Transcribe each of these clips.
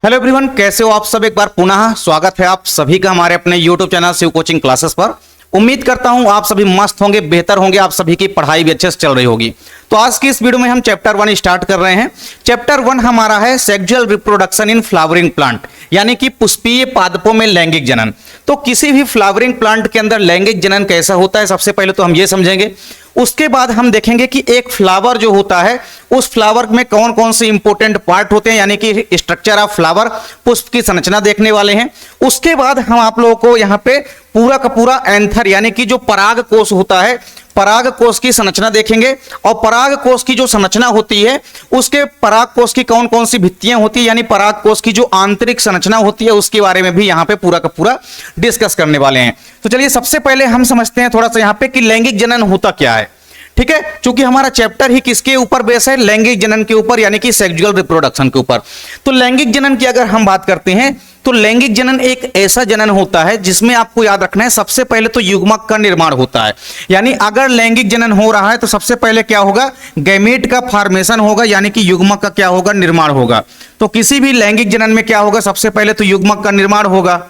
Hello everyone, कैसे हो आप सब। एक बार पुनः स्वागत है आप सभी का हमारे अपने YouTube channel Shiv coaching classes पर। उम्मीद करता हूं आप सभी मस्त होंगे, बेहतर होंगे, आप सभी की पढ़ाई भी अच्छे से चल रही होगी। तो आज की इस वीडियो में हम चैप्टर 1 स्टार्ट कर रहे हैं। चैप्टर 1 हमारा है sexual reproduction in flowering plant, यानी कि पुष्पीय पादपों में लैंगिक जनन। तो किसी भी फ्लावरिंग प्लांट के अंदर लैंगिक जनन कैसा होता है, सबसे पहले तो हम ये समझेंगे। उसके बाद हम देखेंगे कि एक फ्लावर जो होता है उस फ्लावर में कौन कौन से इंपॉर्टेंट पार्ट होते हैं, यानी कि स्ट्रक्चर ऑफ फ्लावर, पुष्प की संरचना देखने वाले हैं। उसके बाद हम आप लोगों को यहाँ पे पूरा का पूरा एंथर यानी कि जो पराग कोष होता है, पराग कोष की संरचना देखेंगे। और पराग कोष की जो संरचना होती है, उसके पराग कोष की कौन कौन सी भित्तियां होती है, यानी पराग कोष की जो आंतरिक संरचना होती है, उसके बारे में भी यहाँ पे पूरा का पूरा डिस्कस करने वाले हैं। तो चलिए सबसे पहले हम समझते हैं थोड़ा सा यहाँ पे कि लैंगिक जनन होता क्या है। ठीक है, क्योंकि हमारा चैप्टर ही किसके ऊपर बेस है, लैंगिक जनन के ऊपर, यानी कि सेक्सुअल रिप्रोडक्शन के ऊपर। तो लैंगिक जनन की अगर हम बात करते हैं तो लैंगिक जनन एक ऐसा जनन होता है जिसमें आपको याद रखना है, सबसे पहले तो युग्मक का निर्माण होता है। यानी अगर लैंगिक जनन हो रहा है तो सबसे पहले क्या होगा, गैमेट का फॉर्मेशन होगा, यानी कि युग्मक का क्या होगा, निर्माण होगा। तो किसी भी लैंगिक जनन में क्या होगा, सबसे पहले तो युग्मक का निर्माण होगा।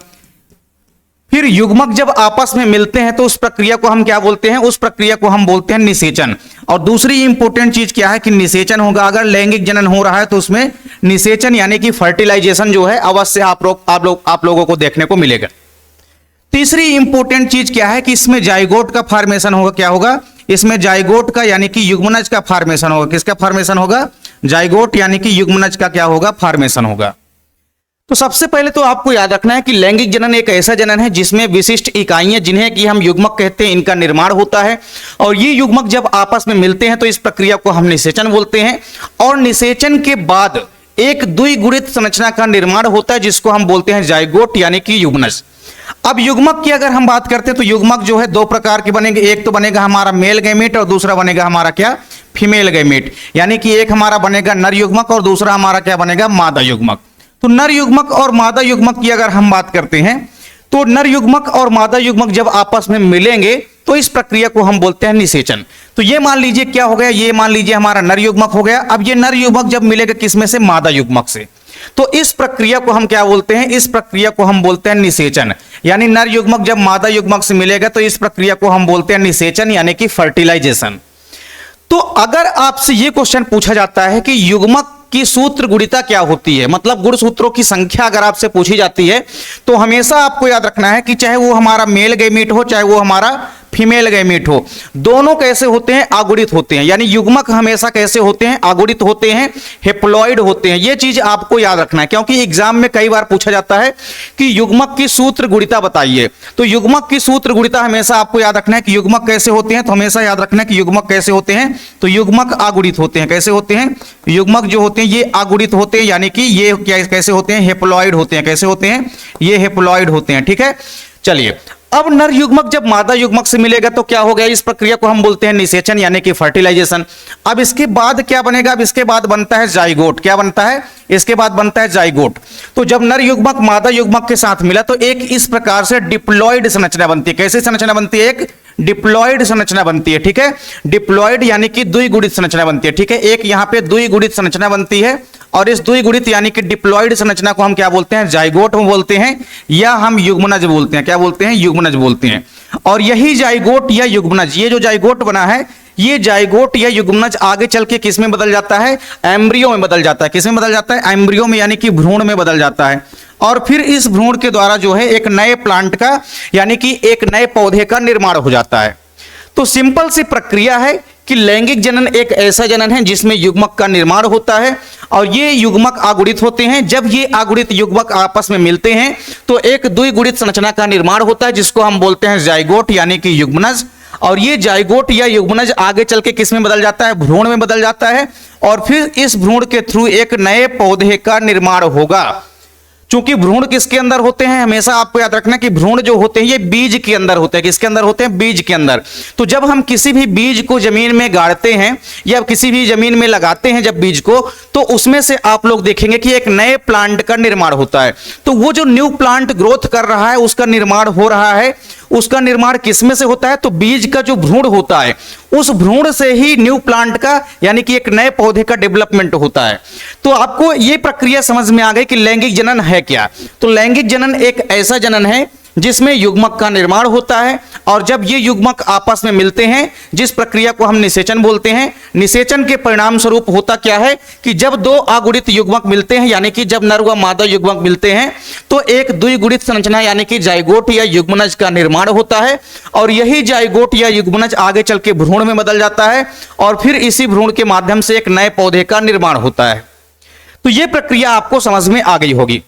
फिर युग्मक जब आपस में मिलते हैं तो उस प्रक्रिया को हम क्या बोलते हैं, उस प्रक्रिया को हम बोलते हैं निषेचन। और दूसरी इंपॉर्टेंट चीज क्या है कि निषेचन होगा। अगर लैंगिक जनन हो रहा है तो उसमें निषेचन यानी कि फर्टिलाइजेशन जो है अवश्य आप लोगों को देखने को मिलेगा। तीसरी इंपॉर्टेंट चीज क्या है कि इसमें जाइगोट का फॉर्मेशन होगा। क्या होगा, इसमें जाइगोट का यानी कि युग्मनज का फॉर्मेशन होगा। किसका फॉर्मेशन होगा, जाइगोट यानी कि युग्मनज का क्या होगा, फॉर्मेशन होगा। तो सबसे पहले तो आपको याद रखना है कि लैंगिक जनन एक ऐसा जनन है जिसमें विशिष्ट इकाइयां, जिन्हें कि हम युग्मक कहते हैं, इनका निर्माण होता है। और ये युग्मक जब आपस में मिलते हैं तो इस प्रक्रिया को हम निषेचन बोलते हैं। और निषेचन के बाद एक द्विगुणित संरचना का निर्माण होता है जिसको हम बोलते हैं जाइगोट यानी कि युग्मनज। अब युग्मक की अगर हम बात करते हैं तो युग्मक जो है दो प्रकार के बनेंगे। एक तो बनेगा हमारा मेल गैमेट और दूसरा बनेगा हमारा क्या, फीमेल गैमेट। यानी कि एक हमारा बनेगा नर युग्मक और दूसरा हमारा क्या बनेगा, मादा युग्मक। तो नर युग्मक और मादा युग्मक की अगर हम बात करते हैं तो नर युग्मक और मादा युग्मक जब आपस में मिलेंगे तो इस प्रक्रिया को हम बोलते हैं निषेचन। तो ये मान लीजिए क्या हो गया, ये मान लीजिए हमारा नर युग्मक हो गया। अब ये नर युग्मक जब मिलेगा किसमें से, मादा युग्मक से, तो इस प्रक्रिया को हम क्या बोलते हैं, इस प्रक्रिया को हम बोलते हैं निषेचन। यानी नर युग्मक जब मादा युग्मक से मिलेगा तो इस प्रक्रिया को हम बोलते हैं निषेचन यानी कि फर्टिलाइजेशन। तो अगर आपसे ये क्वेश्चन पूछा जाता है कि युग्मक की सूत्र गुणिता क्या होती है, मतलब गुण सूत्रों की संख्या अगर आपसे पूछी जाती है तो हमेशा आपको याद रखना है कि चाहे वो हमारा मेल गैमेट हो चाहे वो हमारा फीमेल गैमेट हो, दोनों कैसे होते हैं, अगुणित होते हैं। यानी युग्मक हमेशा कैसे होते हैं, अगुणित होते हैं, हेप्लॉइड होते हैं। ये चीज आपको याद रखना है क्योंकि एग्जाम में कई बार पूछा जाता है कि युग्मक की सूत्र गुणिता बताइए। तो युग्मक की सूत्र गुणिता हमेशा आपको याद रखना है कि युग्मक कैसे होते हैं। तो हमेशा याद रखना है कि युग्मक कैसे होते हैं, तो युग्मक अगुणित होते हैं। कैसे होते हैं, युग्मक जो होते हैं ये अगुणित होते हैं, यानी कि ये क्या कैसे होते हैं, हेप्लॉइड होते हैं। कैसे होते हैं, ये हेप्लॉइड होते हैं। ठीक है, चलिए अब नर युग्मक जब मादा युग्मक से मिलेगा तो क्या हो गया, इस प्रक्रिया को हम बोलते हैं निषेचन यानी कि फर्टिलाइजेशन। अब इसके बाद क्या बनेगा, अब इसके बाद बनता है जाइगोट। क्या बनता है, इसके बाद बनता है जाइगोट। तो जब नर युग्मक मादा युग्मक के साथ मिला तो एक इस प्रकार से डिप्लॉइड संरचना बनती है। कैसी संरचना बनती है, एक डिप्लॉइड संरचना बनती है। ठीक है, डिप्लॉइड यानी कि द्विगुणित संरचना बनती है। ठीक है, एक यहां पे द्विगुणित संरचना बनती है और इस द्विगुणित यानी कि डिप्लॉइड संरचना को हम क्या बोलते हैं, जाइगोट बोलते हैं या हम युग्मनज बोलते हैं। क्या बोलते हैं, युग्मनज बोलते हैं। और यही जाइगोट या युग्मनज, ये जो जाइगोट बना है, ये जाइगोट या युग्मनज आगे चल के किस में बदल जाता है, एम्ब्रियो में बदल जाता है। किस में बदल जाता है, एम्ब्रियो में, यानी कि भ्रूण में बदल जाता है। और फिर इस भ्रूण के द्वारा जो है एक नए प्लांट का यानी कि एक नए पौधे का निर्माण हो जाता है। तो सिंपल सी प्रक्रिया है कि लैंगिक जनन एक ऐसा जनन है जिसमें युग्मक का निर्माण होता है और ये युग्मक अगुणित होते हैं। जब ये अगुणित युग्मक आपस में मिलते हैं तो एक द्विगुणित संरचना का निर्माण होता है जिसको हम बोलते हैं जाइगोट यानी कि युग्मनज। और ये जाइगोट या युग्मनज आगे चल के किस में बदल जाता है, भ्रूण में बदल जाता है। और फिर इस भ्रूण के थ्रू एक नए पौधे का निर्माण होगा। चूंकि भ्रूण किसके अंदर होते हैं, हमेशा आपको याद रखना कि भ्रूण जो होते हैं ये बीज के अंदर होते हैं। किसके अंदर होते हैं, बीज के अंदर। तो जब हम किसी भी बीज को जमीन में गाड़ते हैं या किसी भी जमीन में लगाते हैं जब बीज को, तो उसमें से आप लोग देखेंगे कि एक नए प्लांट का निर्माण होता है। तो वो जो न्यू प्लांट ग्रोथ कर रहा है, उसका निर्माण हो रहा है, उसका निर्माण किसमें से होता है? तो बीज का जो भ्रूण होता है, उस भ्रूण से ही न्यू प्लांट का यानी कि एक नए पौधे का डेवलपमेंट होता है। तो आपको ये प्रक्रिया समझ में आ गई कि लैंगिक जनन है क्या। तो लैंगिक जनन एक ऐसा जनन है जिसमें युग्मक का निर्माण होता है, और जब ये युग्मक आपस में मिलते हैं, जिस प्रक्रिया को हम निषेचन बोलते हैं, निषेचन के परिणाम स्वरूप होता क्या है कि जब दो अगुणित युग्मक मिलते हैं, यानी कि जब नर व मादा युग्मक मिलते हैं, तो एक द्विगुणित संरचना यानी कि जाइगोट या युग्मनज का निर्माण होता है, और यही जाइगोट या युग्मनज आगे चल के भ्रूण में बदल जाता है, और फिर इसी भ्रूण के माध्यम से एक नए पौधे का निर्माण होता है। तो यह प्रक्रिया आपको समझ में आ गई होगी।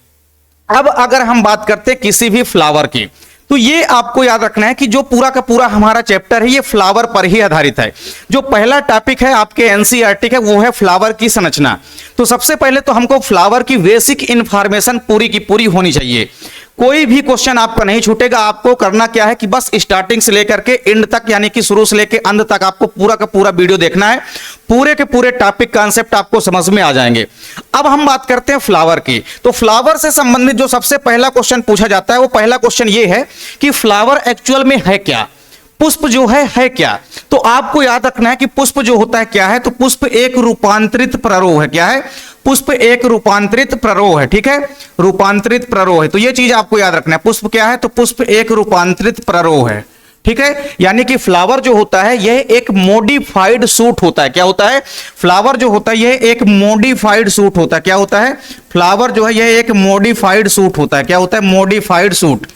अब अगर हम बात करते हैं किसी भी फ्लावर की, तो ये आपको याद रखना है कि जो पूरा का पूरा हमारा चैप्टर है ये फ्लावर पर ही आधारित है। जो पहला टॉपिक है आपके एनसीईआरटी का वो है फ्लावर की संरचना। तो सबसे पहले तो हमको फ्लावर की बेसिक इंफॉर्मेशन पूरी की पूरी होनी चाहिए। कोई भी क्वेश्चन आपका नहीं छूटेगा। आपको करना क्या है कि बस स्टार्टिंग से लेकर के एंड तक यानी कि शुरू से लेकर अंत तक आपको पूरा का पूरा वीडियो देखना है। पूरे के पूरे टॉपिक कॉन्सेप्ट आपको समझ में आ जाएंगे। अब हम बात करते हैं फ्लावर की। तो फ्लावर से संबंधित जो सबसे पहला क्वेश्चन पूछा जाता है वो पहला क्वेश्चन ये है कि फ्लावर एक्चुअल में है क्या, पुष्प जो है क्या। तो आपको याद रखना है कि पुष्प जो होता है क्या है, तो पुष्प एक रूपांतरित प्ररोह है। क्या है? पुष्प एक रूपांतरित प्ररोह है। ठीक है, रूपांतरित प्ररोह है। तो यह चीज आपको याद रखना है। पुष्प क्या है? तो पुष्प एक रूपांतरित प्ररोह है। ठीक है, यानी कि फ्लावर जो होता है यह एक मॉडिफाइड सूट होता है। क्या होता है? फ्लावर जो होता है यह एक मॉडिफाइड सूट होता है। क्या होता है? फ्लावर जो है यह एक मॉडिफाइड सूट होता है। क्या होता है? Modified suit.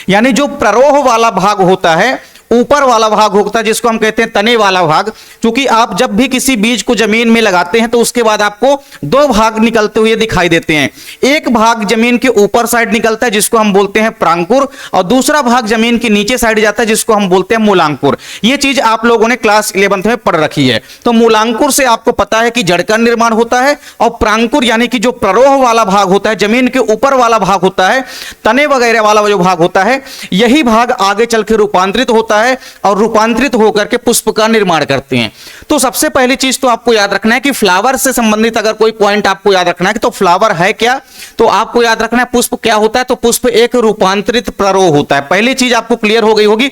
यानी जो प्ररोह वाला भाग होता है, ऊपर वाला भाग होता है जिसको हम कहते हैं तने वाला भाग। क्योंकि आप जब भी किसी बीज को जमीन में लगाते हैं तो उसके बाद आपको दो भाग निकलते हुए दिखाई देते हैं। एक भाग जमीन के ऊपर साइड निकलता है जिसको हम बोलते हैं प्रांकुर, और दूसरा भाग जमीन के नीचे साइड जाता है जिसको हम बोलते हैं मूलांकुर। यह चीज आप लोगों ने क्लास 11th में पढ़ रखी है। तो मूलांकुर से आपको पता है कि जड़ का निर्माण होता है, और प्रांकुर यानी कि जो प्ररोह वाला भाग होता है, जमीन के ऊपर वाला भाग होता है, तने वगैरह वाला जो भाग होता है, यही भाग आगे चल के रूपांतरित होता है और रूपांतरित होकर के पुष्प का निर्माण करते हैं। तो सबसे पहली चीज तो आपको याद रखना है कि फ्लावर से संबंधित अगर कोई पॉइंट आपको याद रखना है कि तो फ्लावर है क्या, तो आपको याद रखना है पुष्प क्या होता है। तो पुष्प एक रूपांतरित प्ररोह होता है। पहली चीज आपको क्लियर हो गई होगी।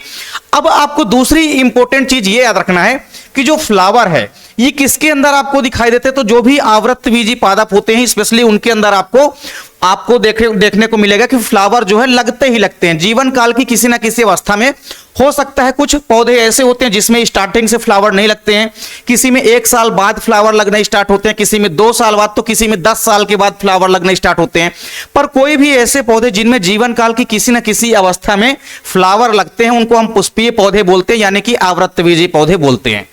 अब आपको दूसरी इंपॉर्टेंट चीज ये याद रखना है कि जो फ्लावर है ये किसके अंदर आपको दिखाई देते हैं। तो जो भी आवृतबीजी पादप होते हैं स्पेशली उनके अंदर आपको देखने को मिलेगा कि फ्लावर जो है लगते ही लगते हैं। जीवन काल की किसी ना किसी अवस्था में हो सकता है कुछ पौधे ऐसे होते हैं जिसमें स्टार्टिंग से फ्लावर नहीं लगते हैं, किसी में 1 साल बाद फ्लावर लगना स्टार्ट होते हैं, किसी में 2 साल बाद, तो किसी में 10 साल के बाद फ्लावर लगना स्टार्ट होते हैं। पर कोई भी ऐसे पौधे जिनमें जीवन काल की किसी ना किसी अवस्था में फ्लावर लगते हैं उनको हम पुष्पीय पौधे बोलते हैं, यानी कि आवृतबीजी पौधे बोलते हैं।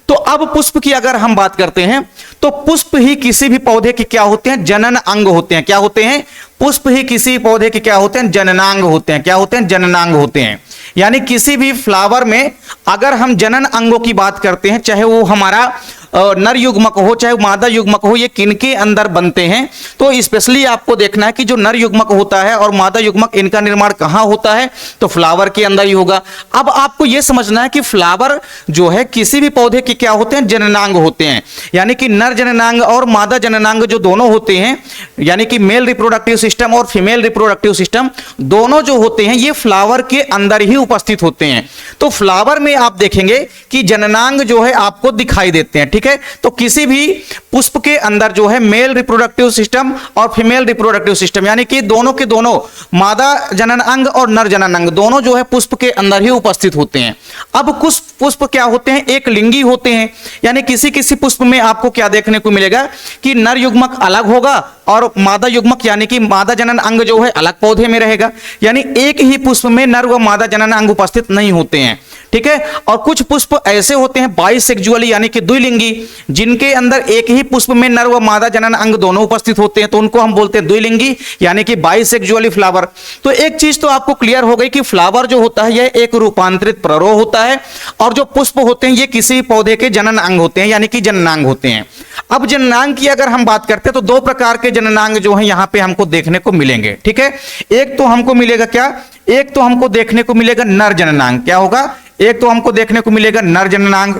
तो अब पुष्प की अगर हम बात करते हैं तो पुष्प ही किसी भी पौधे के क्या होते हैं? जनन अंग होते हैं। क्या होते हैं? पुष्प ही किसी पौधे के क्या होते हैं? जननांग होते हैं। क्या होते हैं? जननांग होते हैं। यानी किसी भी फ्लावर में अगर हम जनन अंगों की बात करते हैं, चाहे वो हमारा नर युग्मक हो चाहे मादा युग्मक हो, ये किनके अंदर बनते हैं। तो स्पेशली आपको देखना है कि जो नर युग्मक होता है और मादा युग्मक इनका निर्माण कहां होता है, तो फ्लावर के अंदर ही होगा। अब आपको यह समझना है कि फ्लावर जो है किसी भी पौधे के क्या होते हैं? जननांग होते हैं। यानी कि नर जननांग और मादा जननांग जो दोनों होते हैं, यानी कि मेल रिप्रोडक्टिव सिस्टम और फीमेल रिप्रोडक्टिव सिस्टम दोनों जो होते हैं ये फ्लावर के अंदर ही उपस्थित होते हैं। तो फ्लावर में आप देखेंगे कि जननांग जो है आपको दिखाई देते हैं। ठीक है, तो किसी भी पुष्प के अंदर जो है मेल रिप्रोडक्टिव सिस्टम और फीमेल रिप्रोडक्टिव सिस्टम यानी कि दोनों के दोनों मादा जनन अंग और नर जनन अंग दोनों जो है पुष्प के अंदर ही उपस्थित होते हैं। अब कुछ पुष्प क्या होते हैं? एक लिंगी होते हैं। यानी किसी किसी पुष्प में आपको क्या देखने को मिलेगा कि नर युग्मक अलग होगा और मादा युग्मक यानी कि मादा जनन अंग जो है अलग पौधे में रहेगा। यानी एक ही पुष्प में नर व मादा जनन अंग उपस्थित नहीं होते हैं। ठीक है, और कुछ पुष्प ऐसे होते हैं बाइसेक्सुअली यानी कि द्विलिंगी, जिनके अंदर एक ही पुष्प में नर व मादा जनन अंग दोनों उपस्थित होते हैं, तो उनको हम बोलते हैं द्विलिंगी यानी कि बाइसेक्सुअली फ्लावर। तो एक चीज तो आपको क्लियर हो गई कि फ्लावर जो होता है यह एक रूपांतरित प्ररोह होता है, और जो पुष्प होते हैं ये किसी पौधे के जनन अंग होते हैं यानी कि जननांग होते हैं। अब जननांग की अगर हम बात करते हैं तो दो प्रकार के जननांग जो है यहां पे हमको देखने को मिलेंगे। ठीक है, एक तो हमको मिलेगा क्या? एक तो हमको देखने को मिलेगा नर जननांग। क्या होगा? एक तो हमको देखने को मिलेगा नर जननांग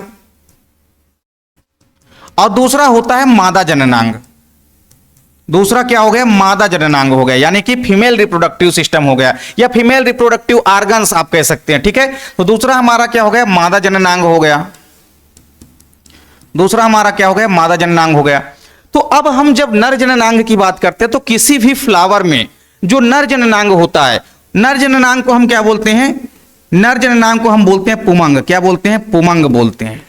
और दूसरा होता है मादा जननांग। दूसरा क्या हो गया, मादा जननांग हो गया, यानी कि फीमेल रिप्रोडक्टिव सिस्टम हो गया, या फीमेल रिप्रोडक्टिव ऑर्गन्स आप कह सकते हैं, ठीक है। तो दूसरा हमारा क्या हो गया, मादा जननांग हो गया। दूसरा हमारा क्या हो गया, मादा जननांग हो गया। तो अब हम जब नर जननांग की बात करते हैं तो किसी भी फ्लावर में जो नर जननांग होता है, नर जननांग को हम क्या बोलते हैं, नर जननांग को हम बोलते हैं पुमंग। क्या बोलते हैं, पुमंग बोलते हैं।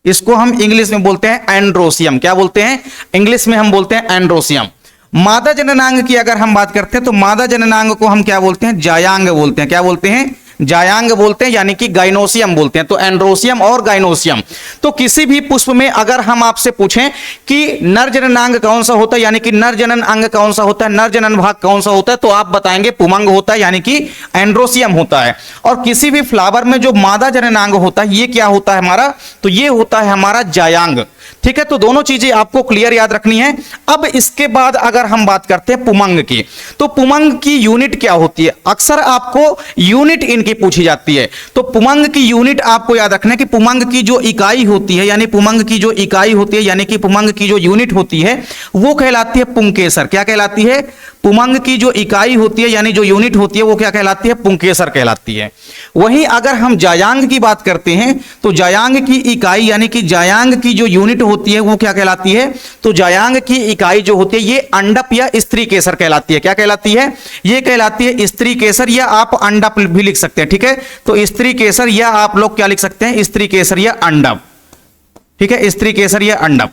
इसको हम इंग्लिश में बोलते हैं एंड्रोसियम। क्या बोलते हैं, इंग्लिश में हम बोलते हैं एंड्रोसियम। मादा जननांग की अगर हम बात करते हैं तो मादा जननांग को हम क्या बोलते हैं, जायांग बोलते हैं। क्या बोलते हैं, जायांग बोलते हैं, यानी कि गाइनोसियम बोलते हैं। तो एंड्रोसियम और गाइनोसियम। तो किसी भी पुष्प में अगर हम आपसे पूछें कि नर जननांग कौन सा होता है, यानी कि नर जनन अंग कौन सा होता है, नर जनन भाग कौन सा होता है, तो आप बताएंगे पुमंग होता है, यानी कि एंड्रोसियम होता है। और किसी भी फ्लावर में जो मादा जननांग होता है ये क्या होता है हमारा, तो ये होता है हमारा जायांग। ठीक है, तो दोनों चीजें आपको क्लियर याद रखनी है। अब इसके बाद अगर हम बात करते हैं पुमंग की, तो पुमंग की यूनिट क्या होती है, अक्सर आपको यूनिट इनकी पूछी जाती है। तो पुमंग की यूनिट आपको याद रखना है कि पुमंग की जो इकाई होती है, यानी पुमंग की जो इकाई होती है, यानी कि पुमंग की जो यूनिट होती है वो कहलाती है पुंकेसर। क्या कहलाती है, पुमंग की जो इकाई होती है यानी जो यूनिट होती है वो क्या कहलाती है, पुंकेसर कहलाती है। वहीं अगर हम जायांग की बात करते हैं तो जायांग की इकाई यानी कि जायांग की जो यूनिट होती है वो क्या कहलाती है, तो जायांग की इकाई जो होती है ये अंडप या स्त्री केसर कहलाती है। क्या कहलाती है, ये कहलाती है स्त्री केसर, या आप अंडप भी लिख सकते हैं। ठीक है, तो स्त्री केसर या आप लोग क्या लिख सकते हैं, स्त्री केसर या अंडप। ठीक है, स्त्री केसर या अंडप।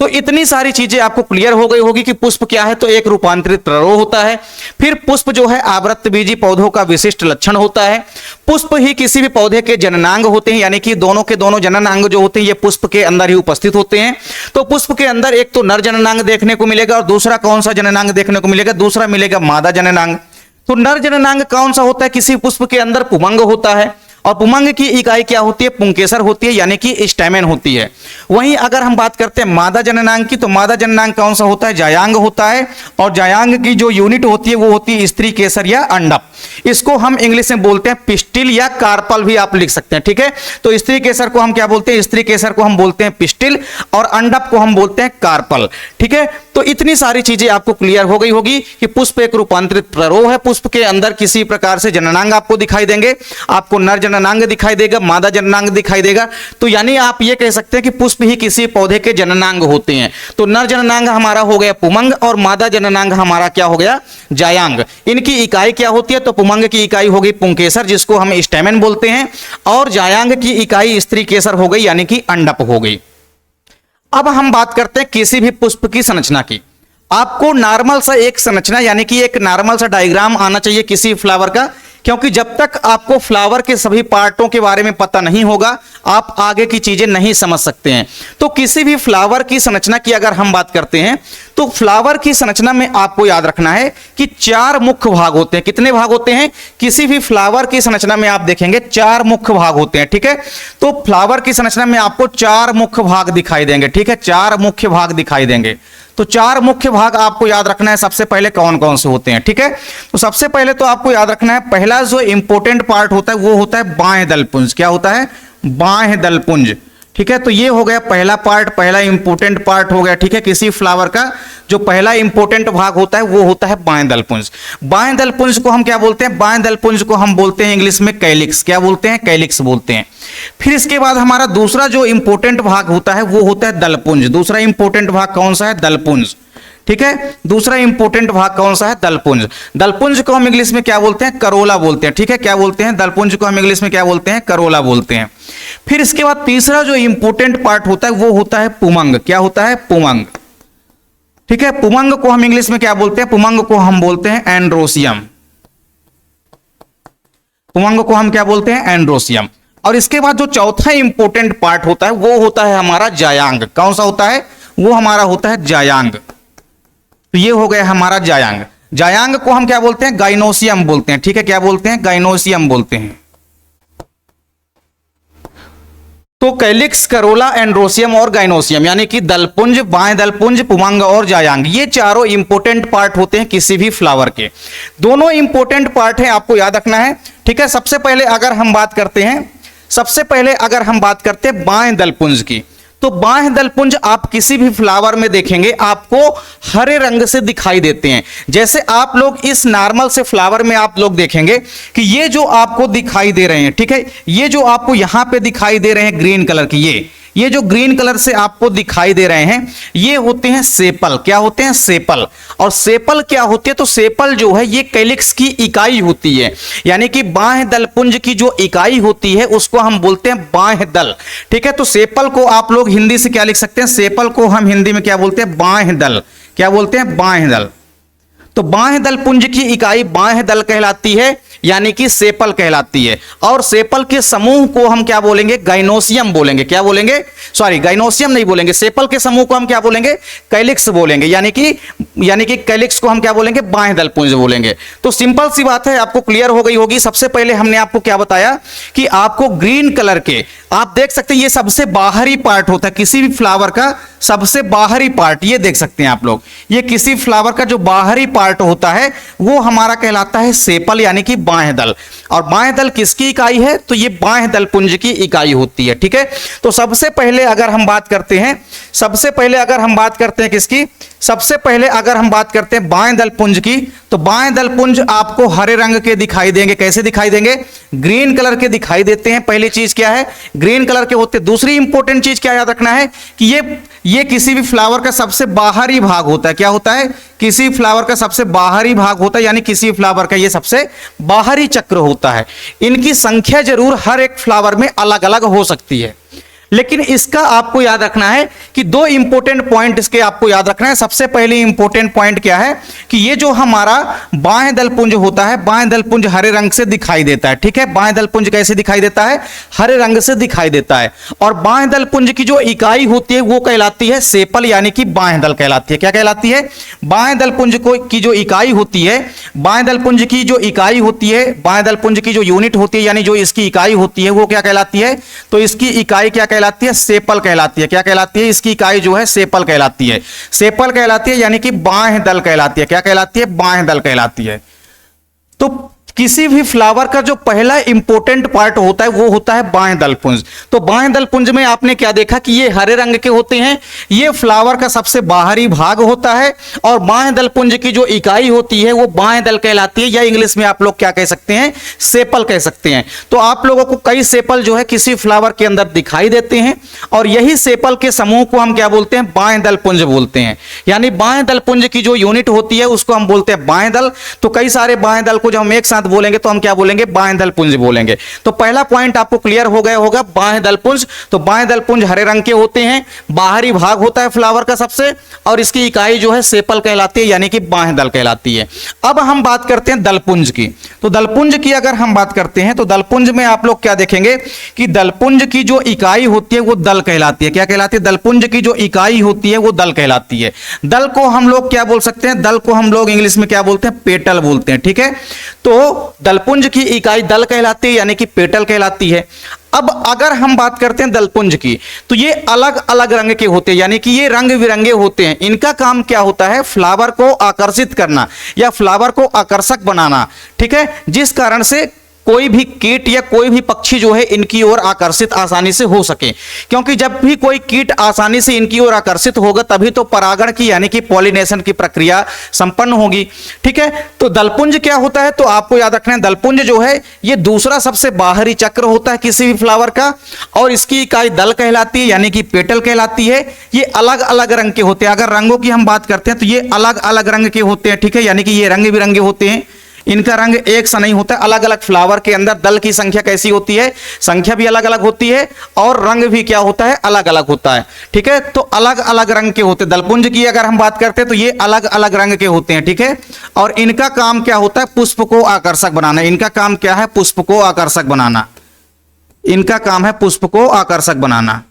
तो इतनी सारी चीजें आपको क्लियर हो गई होगी कि पुष्प क्या है, तो एक रूपांतरित प्ररोह होता है। फिर पुष्प जो है आवृत्तबीजी पौधों का विशिष्ट लक्षण होता है। पुष्प ही किसी भी पौधे के जननांग होते हैं, यानी कि दोनों के दोनों जननांग जो होते हैं ये पुष्प के अंदर ही उपस्थित होते हैं। तो पुष्प के अंदर एक तो नर जननांग देखने को मिलेगा और दूसरा कौन सा जननांग देखने को मिलेगा, दूसरा मिलेगा मादा जननांग। तो नर जननांग कौन सा होता है, किसी पुष्प के अंदर पुमंग होता है, और पुमंग की इकाई क्या होती है, पुंकेसर होती है, यानी कि स्टैमेन होती है। वहीं अगर हम बात करते हैं मादा जननांग की, तो मादा जननांग कौन सा होता है, जायांग होता है, और जायांग की जो यूनिट होती है वो होती है स्त्री केसर या अंडप। इसको हम इंग्लिश में बोलते हैं पिस्टिल या कार्पल भी आप लिख सकते हैं। ठीक है, तो स्त्री केसर को हम क्या बोलते हैं, स्त्री केसर को हम बोलते हैं पिस्टिल, और अंडप को हम बोलते हैं कार्पल। ठीक है, तो इतनी सारी चीजें आपको क्लियर हो गई होगी कि पुष्प एक रूपांतरित प्ररोह है। पुष्प के अंदर किसी प्रकार से जननांग आपको दिखाई देंगे, आपको नर जननांग दिखाई देगा, मादा जननांग दिखाई देगा। तो यानी आप ये कह सकते हैं कि पुष्प ही किसी पौधे के जननांग होते हैं। तो नर जननांग हमारा हो गया पुमंग और मादा जननांग हमारा क्या हो गया, जायांग। इनकी इकाई क्या होती है, तो पुमंग की इकाई हो गई पुंकेसर जिसको हम स्टैमेन बोलते हैं, और जायांग की इकाई स्त्री केसर हो गई यानी कि अंडप हो गई। अब हम बात करते हैं किसी भी पुष्प की संरचना की। आपको नॉर्मल सा एक संरचना यानी कि एक नॉर्मल सा डायग्राम आना चाहिए किसी फ्लावर का, क्योंकि जब तक आपको फ्लावर के सभी पार्टों के बारे में पता नहीं होगा आप आगे की चीजें नहीं समझ सकते हैं। तो किसी भी फ्लावर की संरचना की अगर हम बात करते हैं तो फ्लावर की संरचना में आपको याद रखना है कि 4 मुख्य भाग होते हैं। कितने भाग होते हैं, किसी भी फ्लावर की संरचना में आप देखेंगे 4 मुख्य भाग होते हैं। ठीक है, तो फ्लावर की संरचना में आपको 4 मुख्य भाग दिखाई देंगे। ठीक है, 4 मुख्य भाग दिखाई देंगे। तो 4 मुख्य भाग आपको याद रखना है सबसे पहले कौन कौन से होते हैं। ठीक है, तो सबसे पहले तो आपको याद रखना है पहला जो इंपॉर्टेंट पार्ट होता है वो होता है बाह्य दलपुंज। क्या होता है, बाह्य दलपुंज। ठीक है, तो ये हो गया पहला पार्ट, पहला इंपॉर्टेंट पार्ट हो गया। ठीक है, किसी फ्लावर का जो पहला इंपॉर्टेंट भाग होता है वो होता है बाह्य दलपुंज। बाह्य दलपुंज को हम क्या बोलते हैं, बाह्य दलपुंज को हम बोलते हैं इंग्लिश में कैलिक्स। क्या बोलते हैं, कैलिक्स बोलते हैं। फिर इसके बाद हमारा दूसरा जो इंपॉर्टेंट भाग होता है वो होता है दलपुंज। दूसरा इंपॉर्टेंट भाग कौन सा है, दलपुंज। ठीक है, दूसरा इंपॉर्टेंट भाग कौन सा है, दलपुंज। दलपुंज को हम इंग्लिश में क्या बोलते हैं, करोला बोलते हैं। ठीक है, क्या बोलते हैं, दलपुंज को हम इंग्लिश में क्या बोलते हैं, करोला बोलते हैं। फिर इसके बाद तीसरा जो इंपॉर्टेंट पार्ट होता है वो होता है पुमंग। क्या होता है, पुमंग। ठीक है, पुमंग को हम इंग्लिश में क्या बोलते हैं, पुमंग को हम बोलते हैं एंड्रोसियम। पुमंग को हम क्या बोलते हैं, एंड्रोसियम। और इसके बाद जो चौथा इंपॉर्टेंट पार्ट होता है वो होता है हमारा जायांग। कौन सा होता है, वो हमारा होता है जायांग। तो ये हो गया हमारा जायांग। जायांग को हम क्या बोलते हैं, गाइनोसियम बोलते हैं। ठीक है, क्या बोलते हैं, गाइनोसियम बोलते हैं। तो कैलिक्स, करोला, एंड्रोसियम और गाइनोसियम यानी कि दलपुंज, बाह्य दलपुंज, पुमंग और जायांग, ये चारों इंपॉर्टेंट पार्ट होते हैं किसी भी फ्लावर के। दोनों इंपॉर्टेंट पार्ट है, आपको याद रखना है। ठीक है, सबसे पहले अगर हम बात करते हैं बाह्य दलपुंज की, तो बाह्य दलपुंज आप किसी भी फ्लावर में देखेंगे आपको हरे रंग से दिखाई देते हैं। जैसे आप लोग इस नॉर्मल से फ्लावर में आप लोग देखेंगे कि ये जो आपको दिखाई दे रहे हैं, ठीक है, ये जो आपको यहां पे दिखाई दे रहे हैं ग्रीन कलर की, ये जो ग्रीन कलर से आपको दिखाई दे रहे हैं ये होते हैं सेपल। क्या होते हैं? सेपल। और सेपल क्या होते हैं? तो सेपल जो है ये कैलिक्स की इकाई होती है, यानी कि बाह्य दलपुंज की जो इकाई होती है उसको हम बोलते हैं बाह्य दल। ठीक है, तो सेपल को आप लोग हिंदी से क्या लिख सकते हैं? सेपल को हम हिंदी में क्या बोलते हैं? बाह्य दल। क्या बोलते हैं? बाह्य दल। तो बाह्य दलपुंज की इकाई बाह्य दल कहलाती है, यानी कि सेपल कहलाती है। और सेपल के समूह को हम क्या बोलेंगे? गाइनोसियम बोलेंगे। क्या बोलेंगे? सॉरी, गाइनोसियम नहीं बोलेंगे, सेपल के समूह को हम क्या बोलेंगे? कैलिक्स बोलेंगे, यानी कि कैलिक्स को हम क्या बोलेंगे? बाह्य दलपुंज बोलेंगे। तो सिंपल सी बात है, आपको क्लियर हो गई होगी। सबसे पहले हमने आपको क्या बताया कि आपको ग्रीन कलर के, आप देख सकते हैं ये सबसे बाहरी पार्ट होता है किसी भी फ्लावर का, सबसे बाहरी पार्ट ये देख सकते हैं आप लोग, ये किसी फ्लावर का जो बाहरी पार्ट होता है वो हमारा कहलाता है सेपल, यानी कि बाह्य दल। और बाह्य दल किसकी इकाई है? तो ये बाह्य दलपुंज की इकाई होती है। ठीक है, तो सबसे पहले अगर हम बात करते हैं किसकी? सबसे पहले अगर हम बात करते हैं बाह्य दलपुंज की, तो बाह्य दलपुंज आपको हरे रंग के दिखाई देंगे। कैसे दिखाई देंगे? ग्रीन कलर के दिखाई देते हैं। पहली चीज क्या है? ग्रीन कलर के होते हैं। दूसरी इंपॉर्टेंट चीज क्या याद रखना है कि ये किसी भी फ्लावर का सबसे बाहरी भाग होता है। क्या होता है? किसी फ्लावर का सबसे बाहरी भाग होता है, यानी किसी फ्लावर का ये सबसे बाहरी चक्र होता है। इनकी संख्या जरूर हर एक फ्लावर में अलग अलग हो सकती है, लेकिन इसका आपको याद रखना है कि दो इंपॉर्टेंट पॉइंट इसके आपको याद रखना है। सबसे पहले इंपॉर्टेंट पॉइंट क्या है कि ये जो हमारा बाह्य दलपुंज होता है, बाह्य दलपुंज हरे रंग से दिखाई देता है। ठीक है, बाह्य दलपुंज कैसे दिखाई देता है? हरे रंग से दिखाई देता है। और बाह्य दलपुंज की जो इकाई होती है वो कहलाती है सेपल, यानी कि बाह्य दल कहलाती है। क्या कहलाती है? बाह्य दलपुंज की जो इकाई होती है, बाह्य दलपुंज की जो इकाई होती है, बाह्य दलपुंज की जो यूनिट होती है, यानी जो इसकी इकाई होती है वो क्या कहलाती है? तो इसकी इकाई क्या कहलाती है? सेपल कहलाती है। क्या कहलाती है? इसकी इकाई जो है सेपल कहलाती है। सेपल कहलाती है, यानी कि बाह्य दल कहलाती है। क्या कहलाती है? बाह्य दल कहलाती है। तो किसी भी फ्लावर का जो पहला इंपॉर्टेंट पार्ट होता है वो होता है बाह्य दलपुंज। तो बाह्य दलपुंज में आपने क्या देखा कि ये हरे रंग के होते हैं, ये फ्लावर का सबसे बाहरी भाग होता है। और बाह्य दलपुंज की जो इकाई होती है वो बाह्य दल कहलाती है, या इंग्लिश में आप लोग क्या कह सकते हैं? सेपल कह सकते हैं। तो आप लोगों को कई सेपल जो है किसी फ्लावर के अंदर दिखाई देते हैं, और यही सेपल के समूह को हम क्या बोलते हैं? बाह्य दलपुंज बोलते हैं। यानी बाह्य दलपुंज की जो यूनिट होती है उसको हम बोलते हैं बाह्य दल। तो कई सारे बाह्य दल को जब हम एक साथ बोलेंगे तो हम क्या बोलेंगे? बाह्य दलपुंज बोलेंगे। तो पहला पॉइंट आपको क्लियर हो गया होगा, बाह्य दलपुंज। तो बाह्य दलपुंज हरे रंग के होते हैं, बाहरी भाग होता है फ्लावर का सबसे, और इसकी इकाई जो है सेपल कहलाती है, यानी कि बाह्य दल कहलाती है। अब हम बात करते हैं दलपुंज की। तो दलपुंज की अगर हम बात करते हैं तो दलपुंज में आप लोग क्या देखेंगे कि दलपुंज की जो इकाई होती है वो दल कहलाती है। क्या कहलाती है? दलपुंज की जो इकाई होती है वो दल कहलाती है। दल को हम लोग क्या बोल सकते हैं? दल को हम लोग इंग्लिश में क्या बोलते हैं? पेटल बोलते हैं। ठीक है, तो दलपुंज की इकाई दल कहलाती है, यानी कि पेटल कहलाती है। अब अगर हम बात करते हैं दलपुंज की, तो ये अलग अलग रंग के होते हैं, यानी कि ये रंग बिरंगे होते हैं। इनका काम क्या होता है? फ्लावर को आकर्षित करना या फ्लावर को आकर्षक बनाना। ठीक है, जिस कारण से कोई भी कीट या कोई भी पक्षी जो है इनकी ओर आकर्षित आसानी से हो सके, क्योंकि जब भी कोई कीट आसानी से इनकी ओर आकर्षित होगा तभी तो परागण की, यानी कि पॉलिनेशन की प्रक्रिया संपन्न होगी। ठीक है, तो दलपुंज क्या होता है? तो आपको याद रखना है दलपुंज जो है ये दूसरा सबसे बाहरी चक्र होता है किसी भी फ्लावर का, और इसकी इकाई दल कहलाती है, यानी कि पेटल कहलाती है। ये अलग अलग रंग के होते हैं। अगर रंगों की हम बात करते हैं तो ये अलग अलग रंग के होते हैं। ठीक है, यानी कि ये रंग बिरंगे होते हैं, इनका रंग एक सा नहीं होता। अलग अलग फ्लावर के अंदर दल की संख्या कैसी होती है? संख्या भी अलग अलग होती है, और रंग भी क्या होता है? अलग अलग होता है। ठीक है, तो अलग अलग रंग के होते हैं। दलपुंज की अगर हम बात करते हैं तो ये अलग अलग रंग के होते हैं। ठीक है, और इनका काम क्या होता है? पुष्प को आकर्षक बनाना। इनका काम क्या है? पुष्प को आकर्षक बनाना। इनका काम है पुष्प को आकर्षक बनाना,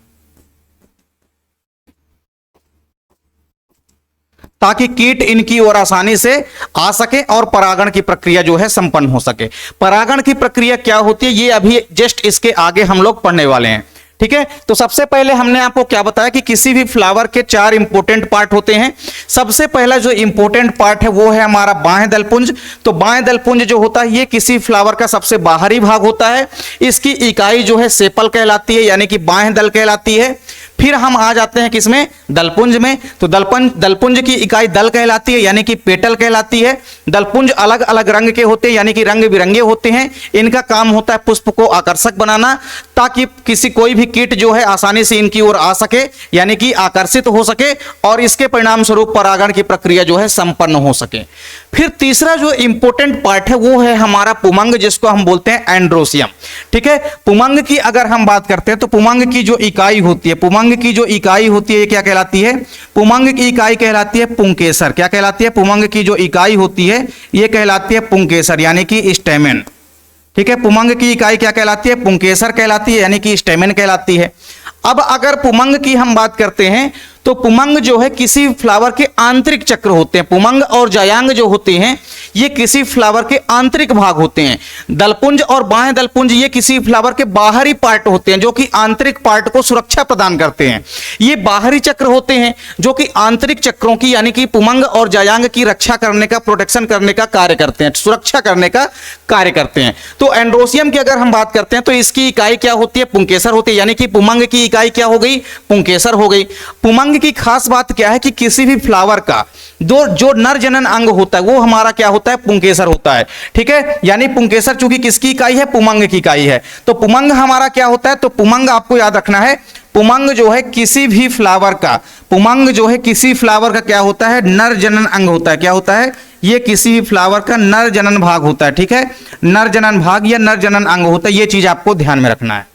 ताकि कीट इनकी ओर आसानी से आ सके और परागण की प्रक्रिया जो है संपन्न हो सके। परागण की प्रक्रिया क्या होती है ये अभी जस्ट इसके आगे हम लोग पढ़ने वाले हैं। ठीक है, तो सबसे पहले हमने आपको क्या बताया कि किसी भी फ्लावर के 4 इंपॉर्टेंट पार्ट होते हैं। सबसे पहला जो इंपॉर्टेंट पार्ट है वो है हमारा बाह्य दलपुंज। तो बाह्य दलपुंज जो होता है ये किसी फ्लावर का सबसे बाहरी भाग होता है। इसकी इकाई जो है सेपल कहलाती है, यानी कि बाह्य दल कहलाती है। फिर हम आ जाते हैं किसमें, दलपुंज में। तो दलपुंज की इकाई दल कहलाती है, यानी कि पेटल कहलाती है। दलपुंज अलग अलग रंग के होते हैं, यानी कि रंग बिरंगे होते हैं। इनका काम होता है पुष्प को आकर्षक बनाना, ताकि कोई भी कीट जो है आसानी से इनकी ओर आ सके, यानी कि आकर्षित हो सके, और इसके परिणाम स्वरूप परागण की प्रक्रिया जो है संपन्न हो सके। फिर तीसरा जो इंपॉर्टेंट पार्ट है वो है हमारा पुमंग, जिसको हम बोलते हैं एंड्रोसियम। ठीक है, पुमंग की अगर हम बात करते हैं तो पुमंग की जो इकाई होती है, पुमंग की जो इकाई होती है ये क्या कहलाती है, पुमंग की इकाई कहलाती है पुंकेसर। क्या कहलाती है, पुमंग की जो इकाई होती है ये कहलाती है पुंकेसर, यानी कि स्टेमेन। ठीक है, पुमंग की इकाई क्या कहलाती है, पुंकेसर कहलाती है, यानी कि स्टेमेन कहलाती है। अब अगर पुमंग की हम बात करते हैं तो पुमंग जो है किसी फ्लावर के आंतरिक चक्र होते हैं। पुमंग और जायांग जो होते हैं ये किसी फ्लावर के आंतरिक भाग होते हैं। दलपुंज और बाह्य दलपुंज ये किसी फ्लावर के बाहरी पार्ट होते हैं, जो कि आंतरिक पार्ट को सुरक्षा प्रदान करते हैं। ये बाहरी चक्र होते हैं जो कि आंतरिक चक्रों की, यानी कि पुमंग और जायांग की रक्षा करने का, प्रोटेक्शन करने का कार्य करते हैं, सुरक्षा करने का कार्य करते हैं। तो एंड्रोसियम की अगर हम बात करते हैं तो इसकी इकाई क्या होती है, पुंकेसर होती है, यानी कि पुमंग की इकाई क्या हो गई, पुंकेसर हो गई। पुमंग की खास बात क्या है कि किसी भी फ्लावर का जो नर जनन अंग होता है वो हमारा क्या होता है, पुंकेसर होता है। ठीक है, यानी पुंकेसर चूंकि किसकी इकाई है, पुमंग की इकाई है, तो पुमंग हमारा क्या होता है, तो पुमंग आपको याद रखना है, पुमंग जो है किसी भी फ्लावर का, पुमंग जो है किसी फ्लावर का क्या होता है, नर जनन अंग होता है। क्या होता है, ये किसी भी फ्लावर का नर जनन भाग होता है। ठीक है, नर जनन भाग या नर जनन अंग होता है, ये चीज आपको ध्यान में रखना है।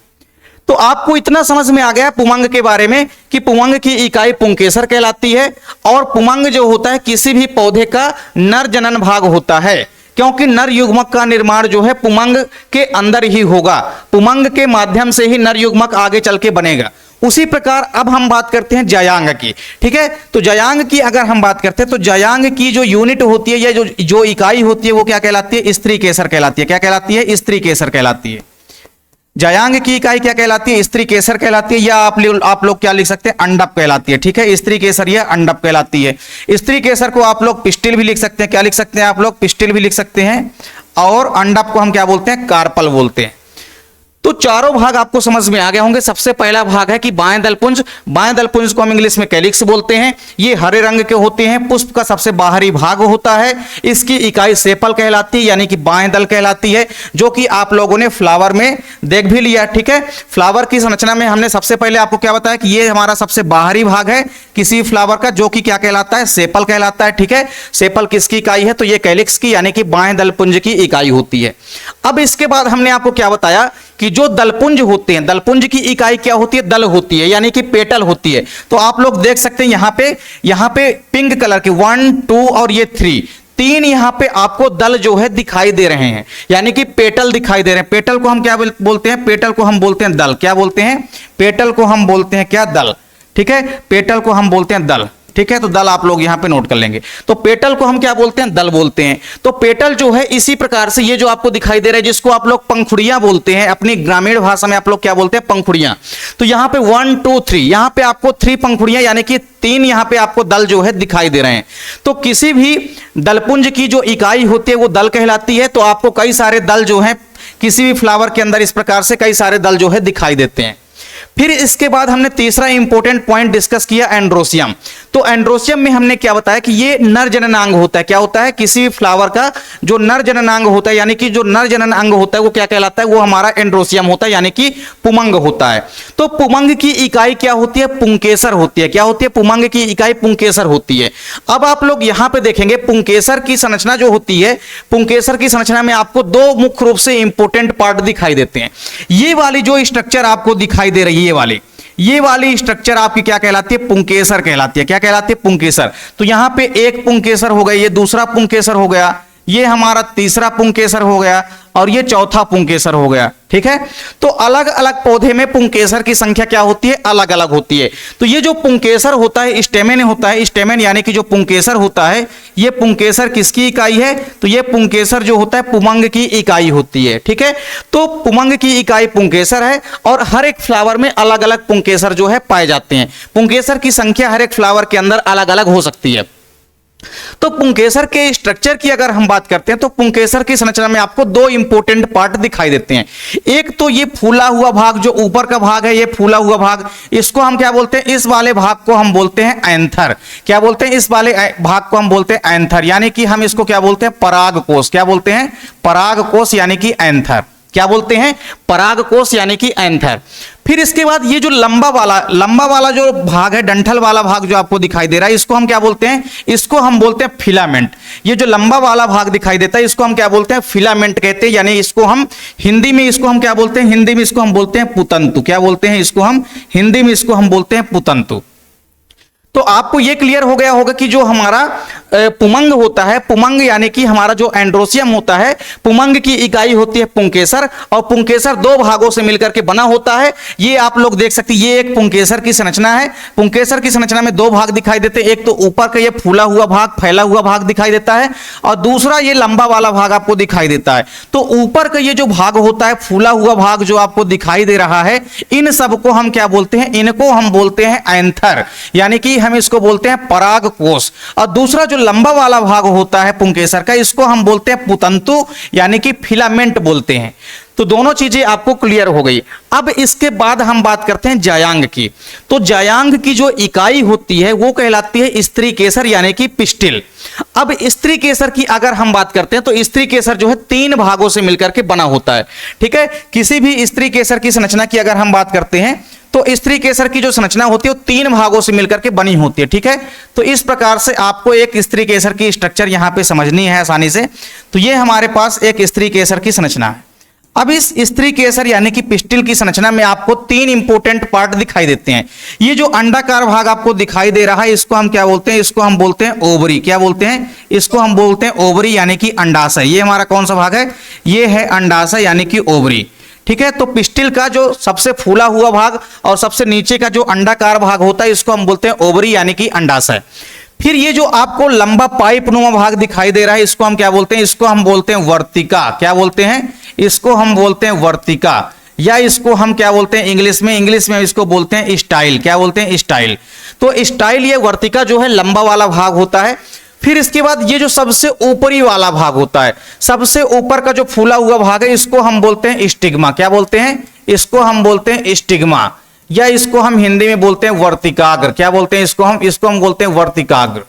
तो आपको इतना समझ में आ गया पुमंग के बारे में कि पुमंग की इकाई पुंकेसर कहलाती है, और पुमंग जो होता है किसी भी पौधे का नर जनन भाग होता है, क्योंकि नर युग्मक का निर्माण जो है पुमंग के अंदर ही होगा, पुमंग के माध्यम से ही नर युग्मक आगे चल के बनेगा। उसी प्रकार अब हम बात करते हैं जायांग की। ठीक है, तो जायांग की अगर हम बात करते हैं तो जायांग की जो यूनिट होती है या जो इकाई होती है वो क्या कहलाती है, स्त्री केसर कहलाती है। क्या कहलाती है, स्त्री केसर कहलाती है। जायांग की इकाई क्या कहलाती है, स्त्री केसर कहलाती है, या आप लोग क्या लिख सकते हैं, अंडप कहलाती है। ठीक है, स्त्री केसर या अंडप कहलाती है। स्त्री केसर को आप लोग पिस्टिल भी लिख सकते हैं। क्या लिख सकते हैं आप लोग, पिस्टिल भी लिख सकते हैं। और अंडप को हम क्या बोलते हैं, कार्पल बोलते हैं। तो चारों भाग आपको समझ में आ गए होंगे। सबसे पहला भाग है कि बाएं दलपुंज, बाएं दलपुंज को हम इंग्लिश में कैलिक्स बोलते हैं। ये हरे रंग के होते हैं, पुष्प का सबसे बाहरी भाग होता है। इसकी इकाई सेपल कहलाती है, यानी कि बाएं दल कहलाती है, जो कि आप लोगों ने फ्लावर में देख भी लिया। ठीक है, फ्लावर की संरचना में हमने सबसे पहले आपको क्या बताया कि ये हमारा सबसे बाहरी भाग है किसी फ्लावर का, जो कि क्या कहलाता है, सेपल कहलाता है। ठीक है, सेपल किसकी इकाई है, तो ये कैलिक्स की, यानी कि बाएं दलपुंज की इकाई होती है। अब इसके बाद हमने आपको क्या बताया कि जो दलपुंज होते हैं, दलपुंज की इकाई क्या होती है, दल होती है, यानी कि पेटल होती है। तो आप लोग देख सकते हैं यहां पे पिंक कलर के 1 2 और ये 3 यहां पे आपको दल जो है दिखाई दे रहे हैं, यानी कि पेटल दिखाई दे रहे हैं। पेटल को हम क्या बोलते हैं, पेटल को हम बोलते हैं दल। क्या बोलते हैं, पेटल को हम बोलते हैं क्या, दल। ठीक है, पेटल को हम बोलते हैं दल। ठीक है, तो दल आप लोग यहां पे नोट कर लेंगे। तो पेटल को हम क्या बोलते हैं, दल बोलते हैं। तो पेटल जो है इसी प्रकार से ये जो आपको दिखाई दे रहा है, जिसको आप लोग पंखुड़ियां बोलते हैं, अपनी ग्रामीण भाषा में आप लोग क्या बोलते हैं, पंखुड़ियां। तो यहां पे 1 2 3 यहां पे आपको 3 पंखुड़ियां, यानी कि 3 यहां पे आपको दल जो है दिखाई दे रहे हैं। तो किसी भी दलपुंज की जो इकाई होती है वो दल कहलाती है। तो आपको कई सारे दल जो है किसी भी फ्लावर के अंदर इस प्रकार से कई सारे दल जो है दिखाई देते हैं। फिर इसके बाद हमने तीसरा इंपॉर्टेंट पॉइंट डिस्कस किया, एंड्रोसियम। तो एंड्रोसियम में हमने क्या बताया कि ये नर जननांग होता है। क्या होता है, किसी भी फ्लावर का जो नर जननांग होता है, यानी कि जो नर जनन अंग होता है वो क्या कहलाता है, वो हमारा एंड्रोसियम होता है, यानी कि पुमंग होता है। तो पुमंग की इकाई क्या होती है, पुंकेसर होती है। क्या होती है, पुमंग की इकाई पुंकेसर होती है। अब आप लोग यहां पे देखेंगे पुंकेसर की संरचना जो होती है, पुंकेसर की संरचना में आपको 2 मुख्य रूप से इंपॉर्टेंट पार्ट दिखाई देते हैं। ये वाली जो स्ट्रक्चर आपको दिखाई दे रही है, ये वाली स्ट्रक्चर आपकी क्या कहलाती है, पुंकेसर कहलाती है। क्या कहलाती है, पुंकेसर। तो यहां पे एक पुंकेसर हो गया, ये दूसरा पुंकेसर हो गया, ये हमारा तीसरा पुंकेसर हो गया, और ये चौथा पुंकेसर हो गया। ठीक है, तो अलग अलग पौधे में पुंकेसर की संख्या क्या होती है, अलग अलग होती है। तो ये जो पुंकेसर होता है, स्टेमेन होता है, स्टेमेन यानी कि जो पुंकेसर होता है, ये पुंकेसर किसकी इकाई है, तो ये पुंकेसर जो होता है पुमंग की इकाई होती है। ठीक है, तो पुमंग की इकाई पुंकेसर है, और हर एक फ्लावर में अलग अलग पुंकेसर जो है पाए जाते हैं। पुंकेसर की संख्या हर एक फ्लावर के अंदर अलग अलग हो सकती है। तो तो पुंकेसर के स्ट्रक्चर की अगर हम बात करते हैं तो पुंकेसर की संरचना में आपको दो इंपॉर्टेंट पार्ट दिखाई देते हैं। एक तो ये फूला हुआ भाग, जो ऊपर का भाग है, ये फूला हुआ भाग, इसको हम क्या बोलते हैं, इस वाले भाग को हम बोलते हैं एंथर। क्या बोलते हैं, इस वाले भाग को हम बोलते हैं एंथर, यानी कि हम इसको क्या बोलते हैं, परागकोश। क्या बोलते हैं, परागकोश यानी कि एंथर। क्या बोलते हैं, परागकोश यानी कि एंथर। फिर इसके बाद ये जो लंबा वाला जो भाग है, डंठल वाला भाग जो आपको दिखाई दे रहा है, इसको हम क्या बोलते हैं, इसको हम बोलते हैं फिलामेंट। ये जो लंबा वाला भाग दिखाई देता है, इसको हम क्या बोलते हैं, फिलामेंट कहते हैं, यानी इसको हम हिंदी में इसको हम क्या बोलते हैं, हिंदी में इसको हम बोलते हैं पुतंतु। क्या बोलते हैं, इसको हम हिंदी में इसको हम बोलते हैं पुतंतु। तो आपको यह क्लियर हो गया होगा कि जो हमारा पुमंग होता है, पुमंग यानी कि हमारा जो एंड्रोसियम होता है, पुमंग की इकाई होती है पुंकेसर, और पुंकेसर दो भागों से मिलकर के बना होता है। ये आप लोग देख सकते हैं, ये एक पुंकेसर की संरचना है। पुंकेसर की संरचना में दो भाग दिखाई देते हैं, एक तो ऊपर का ये फूला हुआ भाग, फैला हुआ भाग दिखाई देता है, और दूसरा ये लंबा वाला भाग आपको दिखाई देता है। तो ऊपर का ये जो भाग होता है, फूला हुआ भाग जो आपको दिखाई दे रहा है, इन सबको हम क्या बोलते हैं, इनको हम बोलते हैं एंथर, यानी कि हम इसको बोलते हैं परागकोश। और दूसरा जो लंबा वाला भाग होता है पुंकेसर का, इसको हम बोलते हैं पुतंतु, यानी कि फिलामेंट बोलते हैं। तो दोनों चीजें आपको क्लियर हो गई। अब इसके बाद हम बात करते हैं जायांग की। तो जायांग की जो इकाई होती है वो कहलाती है स्त्री केसर, यानी कि पिस्टिल। अब स्त्री केसर की अगर हम बात करते हैं तो स्त्री केसर जो है तीन भागों से मिलकर के बना होता है। ठीक है, किसी भी स्त्री केसर की संरचना की अगर हम बात करते हैं तो स्त्री केसर की जो संरचना होती है वो तीन भागों से मिलकर के बनी होती है। ठीक है, तो इस प्रकार से आपको एक स्त्री केसर की स्ट्रक्चर यहां पे समझनी है आसानी से। तो ये हमारे पास एक स्त्री केसर की संरचना है। अब इस स्त्री केसर यानी कि पिस्टिल की संरचना में आपको तीन इंपॉर्टेंट पार्ट दिखाई देते हैं। ये जो अंडाकार भाग आपको दिखाई दे रहा है, इसको हम क्या बोलते हैं, इसको हम बोलते हैं ओवरी। क्या बोलते हैं, इसको हम बोलते हैं ओवरी, यानी कि अंडाशय। ये हमारा कौन सा भाग है, ये है अंडाशय यानी कि ओवरी। ठीक है, तो पिस्टिल का जो सबसे फूला हुआ भाग और सबसे नीचे का जो अंडाकार भाग होता है, इसको हम बोलते हैं ओवरी यानी कि अंडाशय। फिर ये जो आपको लंबा पाइप नुमा भाग दिखाई दे रहा है, इसको हम क्या बोलते हैं, इसको हम बोलते हैं वर्तिका। क्या बोलते हैं, इसको हम बोलते हैं वर्तिका, या इसको हम क्या बोलते हैं इंग्लिश में इसको बोलते हैं स्टाइल। क्या बोलते हैं, स्टाइल। तो स्टाइल, ये वर्तिका जो है लंबा वाला भाग होता है। फिर इसके बाद ये जो सबसे ऊपरी वाला भाग होता है, सबसे ऊपर का जो फूला हुआ भाग है, इसको हम बोलते हैं स्टिग्मा। क्या बोलते हैं, इसको हम बोलते हैं स्टिग्मा, या इसको हम हिंदी में बोलते हैं वर्तिकाग्र। क्या बोलते हैं, इसको हम बोलते हैं वर्तिकाग्र।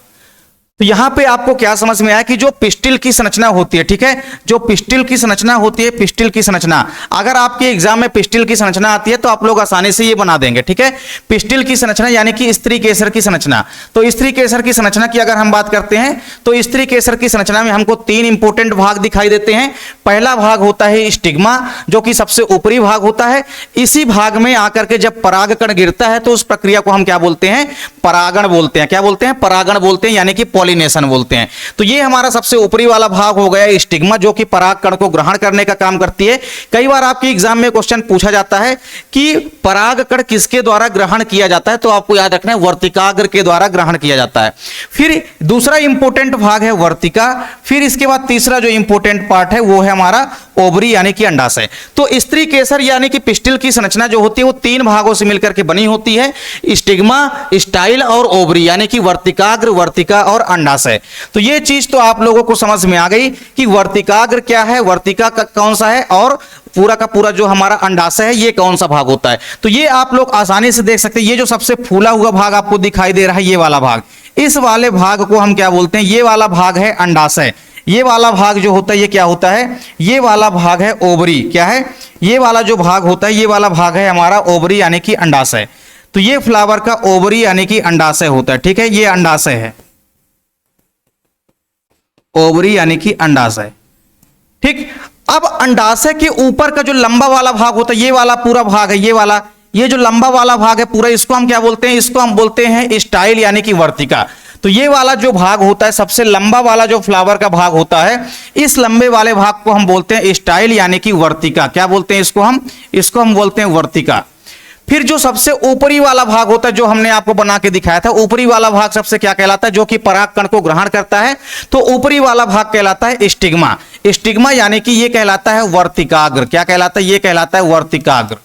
तो यहां पे आपको क्या समझ में आया कि जो पिस्टिल की संरचना होती है, ठीक है, जो पिस्टिल की संरचना होती है, पिस्टिल की संरचना, अगर आपके एग्जाम में पिस्टिल की संरचना आती है तो आप लोग आसानी से ये बना देंगे। ठीक है, पिस्टिल की संरचना यानी कि स्त्री केसर की संरचना। तो स्त्री केसर की संरचना की अगर हम बात करते हैं तो स्त्री केसर की संरचना में हमको तीन इंपॉर्टेंट भाग दिखाई देते हैं। पहला भाग होता है स्टिग्मा, जो कि सबसे ऊपरी भाग होता है। इसी भाग में आकर के जब परागकण गिरता है तो उस प्रक्रिया को हम क्या बोलते हैं, परागण बोलते हैं। क्या बोलते हैं, परागण बोलते हैं, यानी कि पॉलिनेशन बोलते हैं। तो ये हमारा सबसे ऊपरी वाला भाग हो गया स्टिग्मा, जो कि परागकण को ग्रहण करने का काम करती है। कई बार आपके एग्जाम में क्वेश्चन पूछा जाता है कि परागकण किसके द्वारा ग्रहण किया जाता है, तो आपको याद रखना है वर्तिकाग्र के द्वारा ग्रहण किया जाता है। फिर दूसरा इंपॉर्टेंट भाग है वर्तिका। फिर इसके बाद तीसरा जो इंपॉर्टेंट पार्ट है वो है हमारा ओवरी यानी कि अंडाशय। तो स्त्री केसर यानी कि पिस्टिल की संरचना जो होती है वो तीन भागों से मिलकर के बनी होती है, स्टिग्मा, स्टाइल और ओवरी, यानी कि वर्तिकाग्र, वर्तिका और अंडाशय। तो ये चीज तो आप लोगों को समझ में आ गई कि वर्तिकाग्र क्या है, वर्तिका का कौन सा है, और पूरा का पूरा जो हमारा अंडाशय है ये कौन सा भाग होता है। तो ये आप लोग आसानी से देख सकते हैं। ये जो सबसे फूला हुआ भाग आपको दिखाई दे रहा है, ये वाला भाग, इस वाले भाग को हम क्या बोलते हैं, ये वाला भाग है अंडाशय। ये वाला भाग जो होता है ये क्या होता है, ये वाला भाग है ओवरी। क्या है, ये वाला जो भाग होता है ये वाला भाग है हमारा ओवरी यानी कि अंडाशय। तो ये फ्लावर का ओवरी यानी कि अंडाशय होता है। ठीक है, ये अंडाशय है, ओवरी यानी कि अंडाशय। ठीक, अब अंडाशय के ऊपर का जो लंबा वाला भाग होता है, ये वाला पूरा भाग है, ये वाला, ये जो लंबा वाला भाग है पूरा, इसको हम क्या बोलते हैं, इसको हम बोलते हैं स्टाइल यानी कि वर्तिका। तो ये वाला जो भाग होता है, सबसे लंबा वाला जो फ्लावर का भाग होता है, इस लंबे वाले भाग को हम बोलते हैं स्टाइल यानी कि वर्तिका। क्या बोलते हैं इसको हम बोलते हैं वर्तिका। फिर जो सबसे ऊपरी वाला भाग होता है, जो हमने आपको बना के दिखाया था, ऊपरी वाला भाग सबसे क्या कहलाता है, जो कि परागकण को ग्रहण करता है, तो ऊपरी वाला भाग कहलाता है स्टिग्मा। स्टिग्मा यानी कि ये कहलाता है वर्तिकाग्र। क्या कहलाता है, ये कहलाता है वर्तिकाग्र।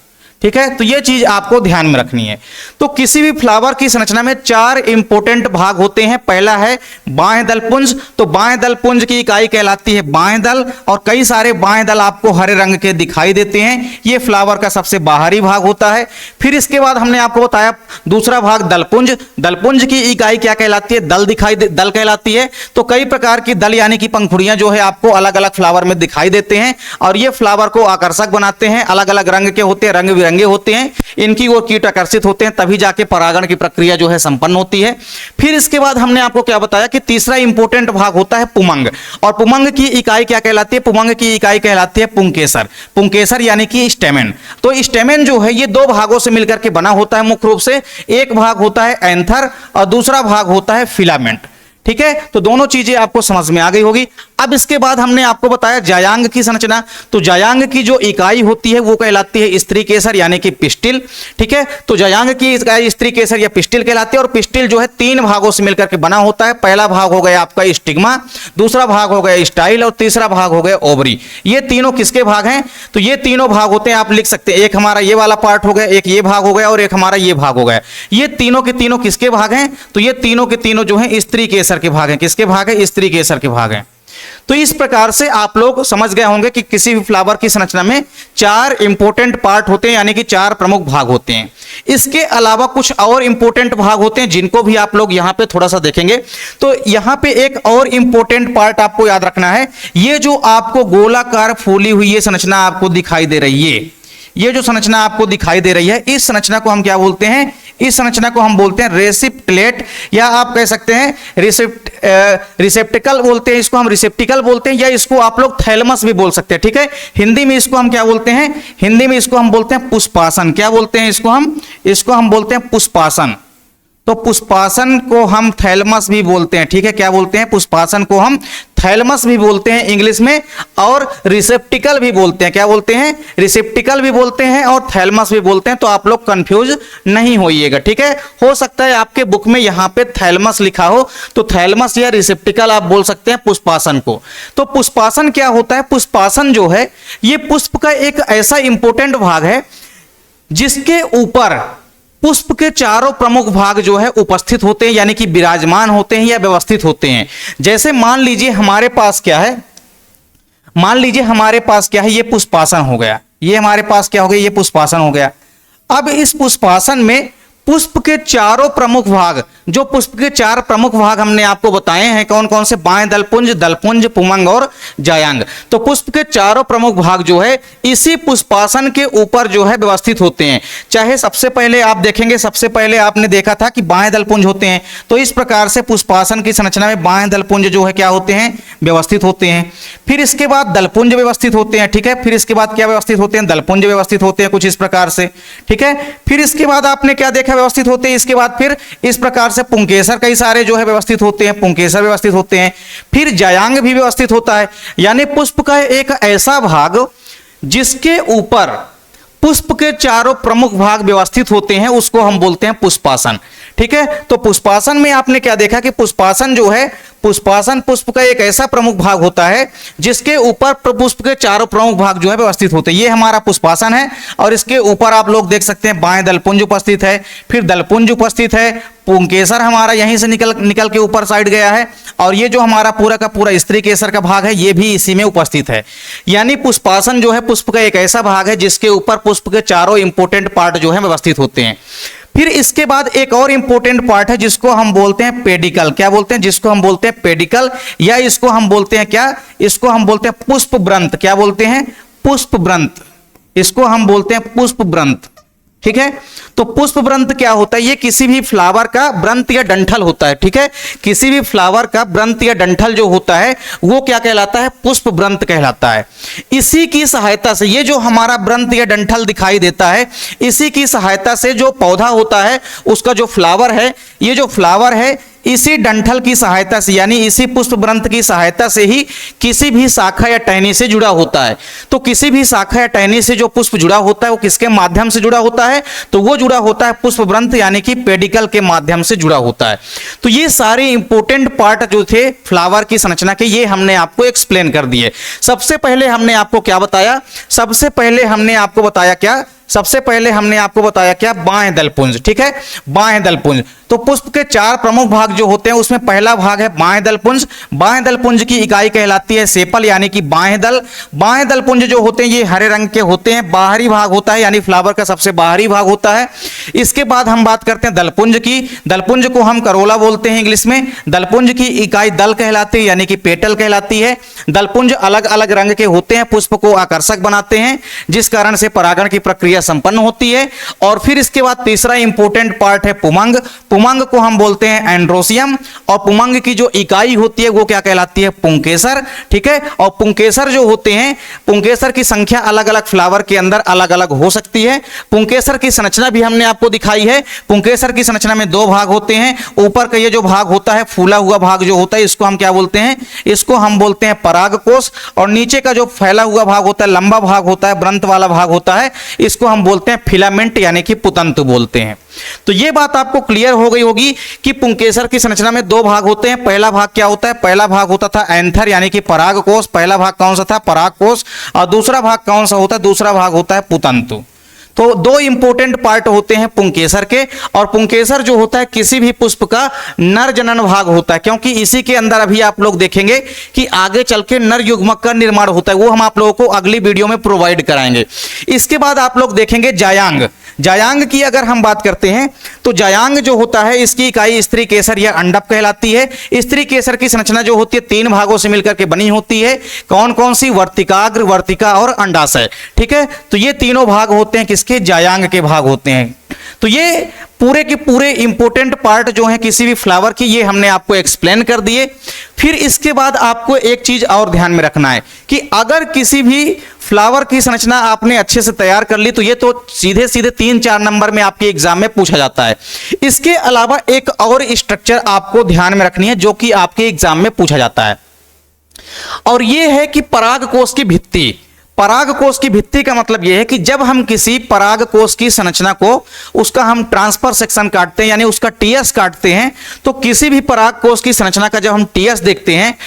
ठीक है, तो ये चीज आपको ध्यान में रखनी है। तो किसी भी फ्लावर की संरचना में 4 इंपॉर्टेंट भाग होते हैं। पहला है बाह्य दल पुंज, तो बाह्य दल पुंज की इकाई कहलाती है बाह्य दल, और कई सारे बाह्य दल आपको हरे रंग के दिखाई देते हैं, ये फ्लावर का सबसे बाहरी भाग होता है। फिर इसके बाद हमने आपको बताया दूसरा भाग दलपुंज, दलपुंज की इकाई क्या कहलाती है, दल कहलाती है। तो कई प्रकार की दल यानी कि पंखुड़ियां जो है आपको अलग अलग फ्लावर में दिखाई देते हैं, और ये फ्लावर को आकर्षक बनाते हैं, अलग अलग रंग के होते हैं, रंग बिरंगे होते हैं, इनकी ओर कीट आकर्षित होते हैं, तभी जाके परागण की प्रक्रिया जो है संपन्न होती है। फिर इसके बाद हमने आपको क्या बताया कि तीसरा इंपॉर्टेंट भाग होता है पुमंग, और पुमंग की इकाई क्या कहलाती है, पुमंग की इकाई कहलाती है पुंकेसर, पुंकेसर यानी कि स्टेमेन। तो स्टेमेन जो है ये 2 भागों से मिलकर के बना होता है मुख्य रूप से, एक भाग होता है एंथर और दूसरा भाग होता है फिलामेंट। ठीक है, तो दोनों चीजें आपको समझ में आ गई होगी। अब इसके बाद हमने आपको बताया जायांग की संरचना, तो जायांग की जो इकाई होती है वो कहलाती है स्त्री केसर यानी कि पिस्टिल। ठीक है, तो जायांग की इकाई स्त्री केसर या पिस्टिल कहलाती है, और पिस्टिल जो है 3 भागों से मिलकर के बना होता है। पहला भाग हो गया आपका स्टिग्मा, दूसरा भाग हो गया स्टाइल, और तीसरा भाग हो गया ओवरी। ये तीनों किसके भाग हैं, तो ये तीनों भाग होते हैं, आप लिख सकते हैं, एक हमारा ये वाला पार्ट हो गया, एक ये भाग हो गया, और एक हमारा ये भाग हो गया। ये तीनों के तीनों किसके भाग हैं, तो ये तीनों के तीनों जो है स्त्री केसर के भाग हैं। किसके भाग है, स्त्री केसर के भाग हैं। तो इस प्रकार से आप लोग समझ गए होंगे कि किसी भी फ्लावर की संरचना में 4 इंपॉर्टेंट पार्ट होते हैं, यानी कि 4 प्रमुख भाग होते हैं। इसके अलावा कुछ और इंपॉर्टेंट भाग होते हैं जिनको भी आप लोग यहां पे थोड़ा सा देखेंगे। तो यहां पे एक और इंपॉर्टेंट पार्ट आपको याद रखना है, ये जो आपको गोलाकार फूली हुई ये संरचना आपको दिखाई दे रही है, ये जो संरचना आपको दिखाई दे रही है, इस संरचना को हम क्या बोलते हैं, इस संरचना को हम बोलते हैं रेसिप्टलेट, या आप कह सकते हैं रिसेप्टिकल बोलते हैं, इसको हम रिसेप्टिकल बोलते हैं, या इसको आप लोग थैलमस भी बोल सकते हैं। ठीक है, हिंदी में इसको हम क्या बोलते हैं, हिंदी में इसको हम बोलते हैं पुष्पासन। क्या बोलते हैं इसको हम बोलते हैं पुष्पासन। तो पुष्पासन को हम थैलमस भी बोलते हैं। ठीक है, क्या बोलते हैं, पुष्पासन को हम थैलमस भी बोलते हैं इंग्लिश में, और रिसेप्टिकल भी बोलते हैं। क्या बोलते हैं, रिसेप्टिकल भी बोलते हैं और थैलमस भी बोलते हैं। तो आप लोग कंफ्यूज नहीं होइएगा। ठीक है, हो सकता है आपके बुक में यहां पे थैलमस लिखा हो, तो थैलमस या रिसेप्टिकल आप बोल सकते हैं पुष्पासन को। तो पुष्पासन क्या होता है, पुष्पासन जो है ये पुष्प का एक ऐसा इंपॉर्टेंट भाग है जिसके ऊपर पुष्प के चारों प्रमुख भाग जो है उपस्थित होते हैं, यानी कि विराजमान होते हैं या व्यवस्थित होते हैं। जैसे मान लीजिए हमारे पास क्या है, मान लीजिए हमारे पास क्या है, ये पुष्पासन हो गया, ये हमारे पास क्या हो गया, ये पुष्पासन हो गया। अब इस पुष्पासन में पुष्प के चारों प्रमुख भाग, जो पुष्प के 4 प्रमुख भाग हमने आपको बताए हैं, कौन कौन से, बाएं दलपुंज, दलपुंज, पुमंग और जायांग। तो पुष्प के चारों प्रमुख भाग जो है इसी पुष्पासन के ऊपर जो है व्यवस्थित होते हैं। चाहे सबसे पहले आप देखेंगे, सबसे पहले आपने देखा था कि बाएं दलपुंज होते हैं, तो इस प्रकार से पुष्पासन की संरचना में बाएं दलपुंज जो है क्या होते हैं, व्यवस्थित होते हैं। फिर इसके बाद दलपुंज व्यवस्थित होते हैं। ठीक है, फिर इसके बाद क्या व्यवस्थित होते हैं, दलपुंज व्यवस्थित होते हैं, कुछ इस प्रकार से। ठीक है, फिर इसके बाद आपने क्या देखा, व्यवस्थित होते हैं। इसके बाद फिर इस प्रकार से पुंकेसर कई सारे जो है व्यवस्थित होते हैं, पुंकेसर व्यवस्थित होते हैं। फिर जायांग भी व्यवस्थित होता है, यानी पुष्प का एक ऐसा भाग जिसके ऊपर पुष्प के चारों प्रमुख भाग व्यवस्थित होते हैं, उसको हम बोलते हैं पुष्पासन। ठीक है, तो पुष्पासन में आपने क्या देखा कि पुष्पासन जो है, पुष्पासन पुष्प का एक ऐसा प्रमुख भाग होता है जिसके ऊपर पुष्प के चारों प्रमुख भाग जो है व्यवस्थित होते हैं। ये हमारा पुष्पासन है, और इसके ऊपर आप लोग देख सकते हैं बाएं दलपुंज उपस्थित है, फिर दलपुंज उपस्थित है, पुंकेसर हमारा यहीं से निकल के ऊपर साइड गया है, और ये जो हमारा पूरा का पूरा स्त्री केसर का भाग है ये भी इसी में उपस्थित है। यानी पुष्पासन जो है पुष्प का एक ऐसा भाग है जिसके ऊपर पुष्प के चारों इंपॉर्टेंट पार्ट जो है व्यवस्थित होते हैं। फिर इसके बाद एक और इंपॉर्टेंट पार्ट है जिसको हम बोलते हैं पेडिकल। क्या बोलते हैं, जिसको हम बोलते हैं पेडिकल, या इसको हम बोलते हैं क्या, इसको हम बोलते हैं पुष्प व्रंत। क्या बोलते हैं, पुष्प व्रंत, इसको हम बोलते हैं पुष्प व्रंत। ठीक है, तो पुष्प व्रंत क्या होता है, ये किसी भी फ्लावर का व्रंत या डंठल होता है। ठीक है, किसी भी फ्लावर का व्रंत या डंठल जो होता है वो क्या कहलाता है, पुष्प व्रंत कहलाता है। इसी की सहायता से, ये जो हमारा व्रंत या डंठल दिखाई देता है, इसी की सहायता से जो पौधा होता है उसका जो फ्लावर है, ये जो फ्लावर है इसी डंठल की सहायता से, यानी इसी पुष्प व्रंत की सहायता से ही किसी भी शाखा या टहनी से जुड़ा होता है। तो किसी भी शाखा या टहनी से जो पुष्प जुड़ा होता है वो किसके माध्यम से जुड़ा होता है, तो वो जुड़ा होता है पुष्प व्रंत यानी कि पेडिकल के माध्यम से जुड़ा होता है। तो ये सारे इंपॉर्टेंट पार्ट जो थे फ्लावर की संरचना के, ये हमने आपको एक्सप्लेन कर दिए। सबसे पहले हमने आपको क्या बताया, सबसे पहले हमने आपको बताया क्या, सबसे पहले हमने आपको बताया क्या, बाएं दलपुंज, ठीक है, बाएं दलपुंज। तो पुष्प के 4 प्रमुख भाग जो होते हैं उसमें पहला भाग है बाएं दलपुंज। बाएं दलपुंज की इकाई कहलाती है सेपल यानी कि बाएं दल। बाएं दलपुंज जो होते हैं ये हरे रंग के होते हैं, बाहरी भाग होता है यानी फ्लावर का सबसे बाहरी भाग होता है। इसके बाद हम बात करते हैं दलपुंज की। दलपुंज को हम करोला बोलते हैं इंग्लिश में। दलपुंज की इकाई दल कहलाती है यानी कि पेटल कहलाती है। दलपुंज अलग अलग रंग के होते हैं, पुष्प को आकर्षक बनाते हैं, जिस कारण से परागण की प्रक्रिया संपन्न होती है। और फिर इसके बाद तीसरा इंपॉर्टेंट पार्ट है पुमंग। पुमंग को हम बोलते हैं एंड्रोसियम, और पुमंग की जो इकाई होती है वो क्या कहलाती है, पुंकेसर, ठीक है। और पुंकेसर जो होते हैं, पुंकेसर की संख्या अलग अलग फ्लावर के अंदर अलग अलग हो सकती है। पुंकेसर की संरचना भी हमने आपको दिखाई है। पुंकेसर की संरचना में 2 भाग होते हैं। ऊपर का ये जो भाग होता है, फूला हुआ भाग जो होता है, इसको हम क्या बोलते हैं, इसको हम बोलते हैं परागकोश। और नीचे का जो फैला हुआ भाग होता है, लंबा भाग होता है, व्रंत वाला भाग होता है, इसको हम बोलते हैं फिलामेंट यानी कि पुतंतु बोलते हैं। तो ये बात आपको क्लियर हो गई होगी कि पुंकेसर की संरचना में 2 भाग होते हैं। पहला भाग क्या होता है, पहला भाग होता था एंथर यानी कि परागकोश। पहला भाग कौन सा था, परागकोश। और दूसरा भाग कौन सा होता है, दूसरा भाग होता है पुतंतु। तो 2 इंपॉर्टेंट पार्ट होते हैं पुंकेसर के। और पुंकेसर जो होता है किसी भी पुष्प का नर जनन भाग होता है, क्योंकि इसी के अंदर अभी आप लोग देखेंगे कि आगे चल के नर युग्मक का निर्माण होता है, वो हम आप लोगों को अगली वीडियो में प्रोवाइड कराएंगे। इसके बाद आप लोग देखेंगे जायांग। जायांग की अगर हम बात करते हैं तो जायांग जो होता है इसकी इकाई स्त्री केसर या अंडप कहलाती है। स्त्री केसर की संरचना जो होती है 3 भागों से मिलकर के बनी होती है। कौन कौन सी, वर्तिकाग्र, वर्तिका और अंडाशय, ठीक है। तो ये तीनों भाग होते हैं किसके, जायांग के भाग होते हैं। तो ये पूरे के पूरे इंपॉर्टेंट पार्ट जो है किसी भी फ्लावर की, ये हमने आपको एक्सप्लेन कर दिए। फिर इसके बाद आपको एक चीज और ध्यान में रखना है कि अगर किसी भी फ्लावर की संरचना आपने अच्छे से तैयार कर ली तो ये तो सीधे सीधे 3-4 नंबर में आपके एग्जाम में पूछा जाता है। इसके अलावा एक और स्ट्रक्चर आपको ध्यान में रखनी है जो कि आपके एग्जाम में पूछा जाता है, और ये है कि परागकोश की भित्ति। परागकोश की भित्ति का मतलब यह है कि जब हम किसी परागकोश की संरचना को, उसका हम ट्रांसफर सेक्शन काटते हैं यानी उसका टीएस काटते हैं, तो किसी भी परागकोश की संरचना का जब हम टीएस देखते हैं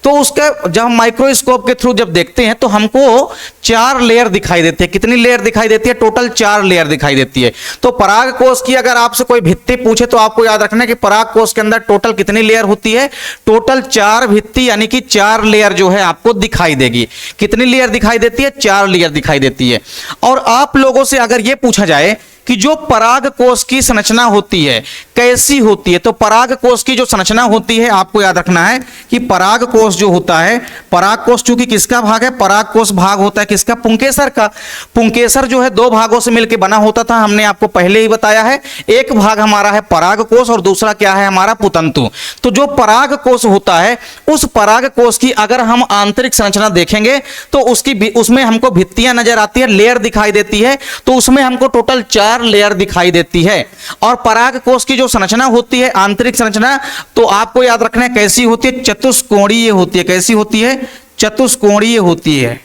तो उसका जब हम माइक्रोस्कोप के थ्रू जब देखते हैं तो हमको 4 लेयर दिखाई देती है। कितनी लेयर दिखाई देती है, टोटल 4 लेयर दिखाई देती है। तो परागकोश की अगर आपसे कोई भित्ति पूछे तो आपको याद रखना है कि परागकोश के अंदर टोटल कितनी लेयर होती है, टोटल 4 भित्ति यानी कि 4 लेयर जो है आपको दिखाई देगी। कितनी लेयर दिखाई देती है, 4 लेयर दिखाई देती है। और आप लोगों से अगर यह पूछा जाए कि जो परागकोश की संरचना होती है कैसी होती है, तो परागकोश की जो संरचना होती है आपको याद रखना है कि परागकोश जो होता है, परागकोश चूंकि किसका भाग है, परागकोश भाग होता है किसका, पुंकेसर का। पुंकेसर जो है 2 भागों से मिलकर बना होता था, हमने आपको पहले ही बताया है। एक भाग हमारा है परागकोश और दूसरा क्या है हमारा, पुतंतु। तो जो परागकोश होता है उस परागकोश की अगर हम आंतरिक संरचना देखेंगे तो उसमें हमको भित्तियां नजर आती है, लेयर दिखाई देती है। तो उसमें हमको टोटल 4 लेयर दिखाई देती है। और परागकोश की जो संरचना होती है, आंतरिक संरचना, तो आपको याद रखना है कैसी होती है, चतुष्कोणीय होती है। कैसी होती है, चतुष्कोणीय होती है।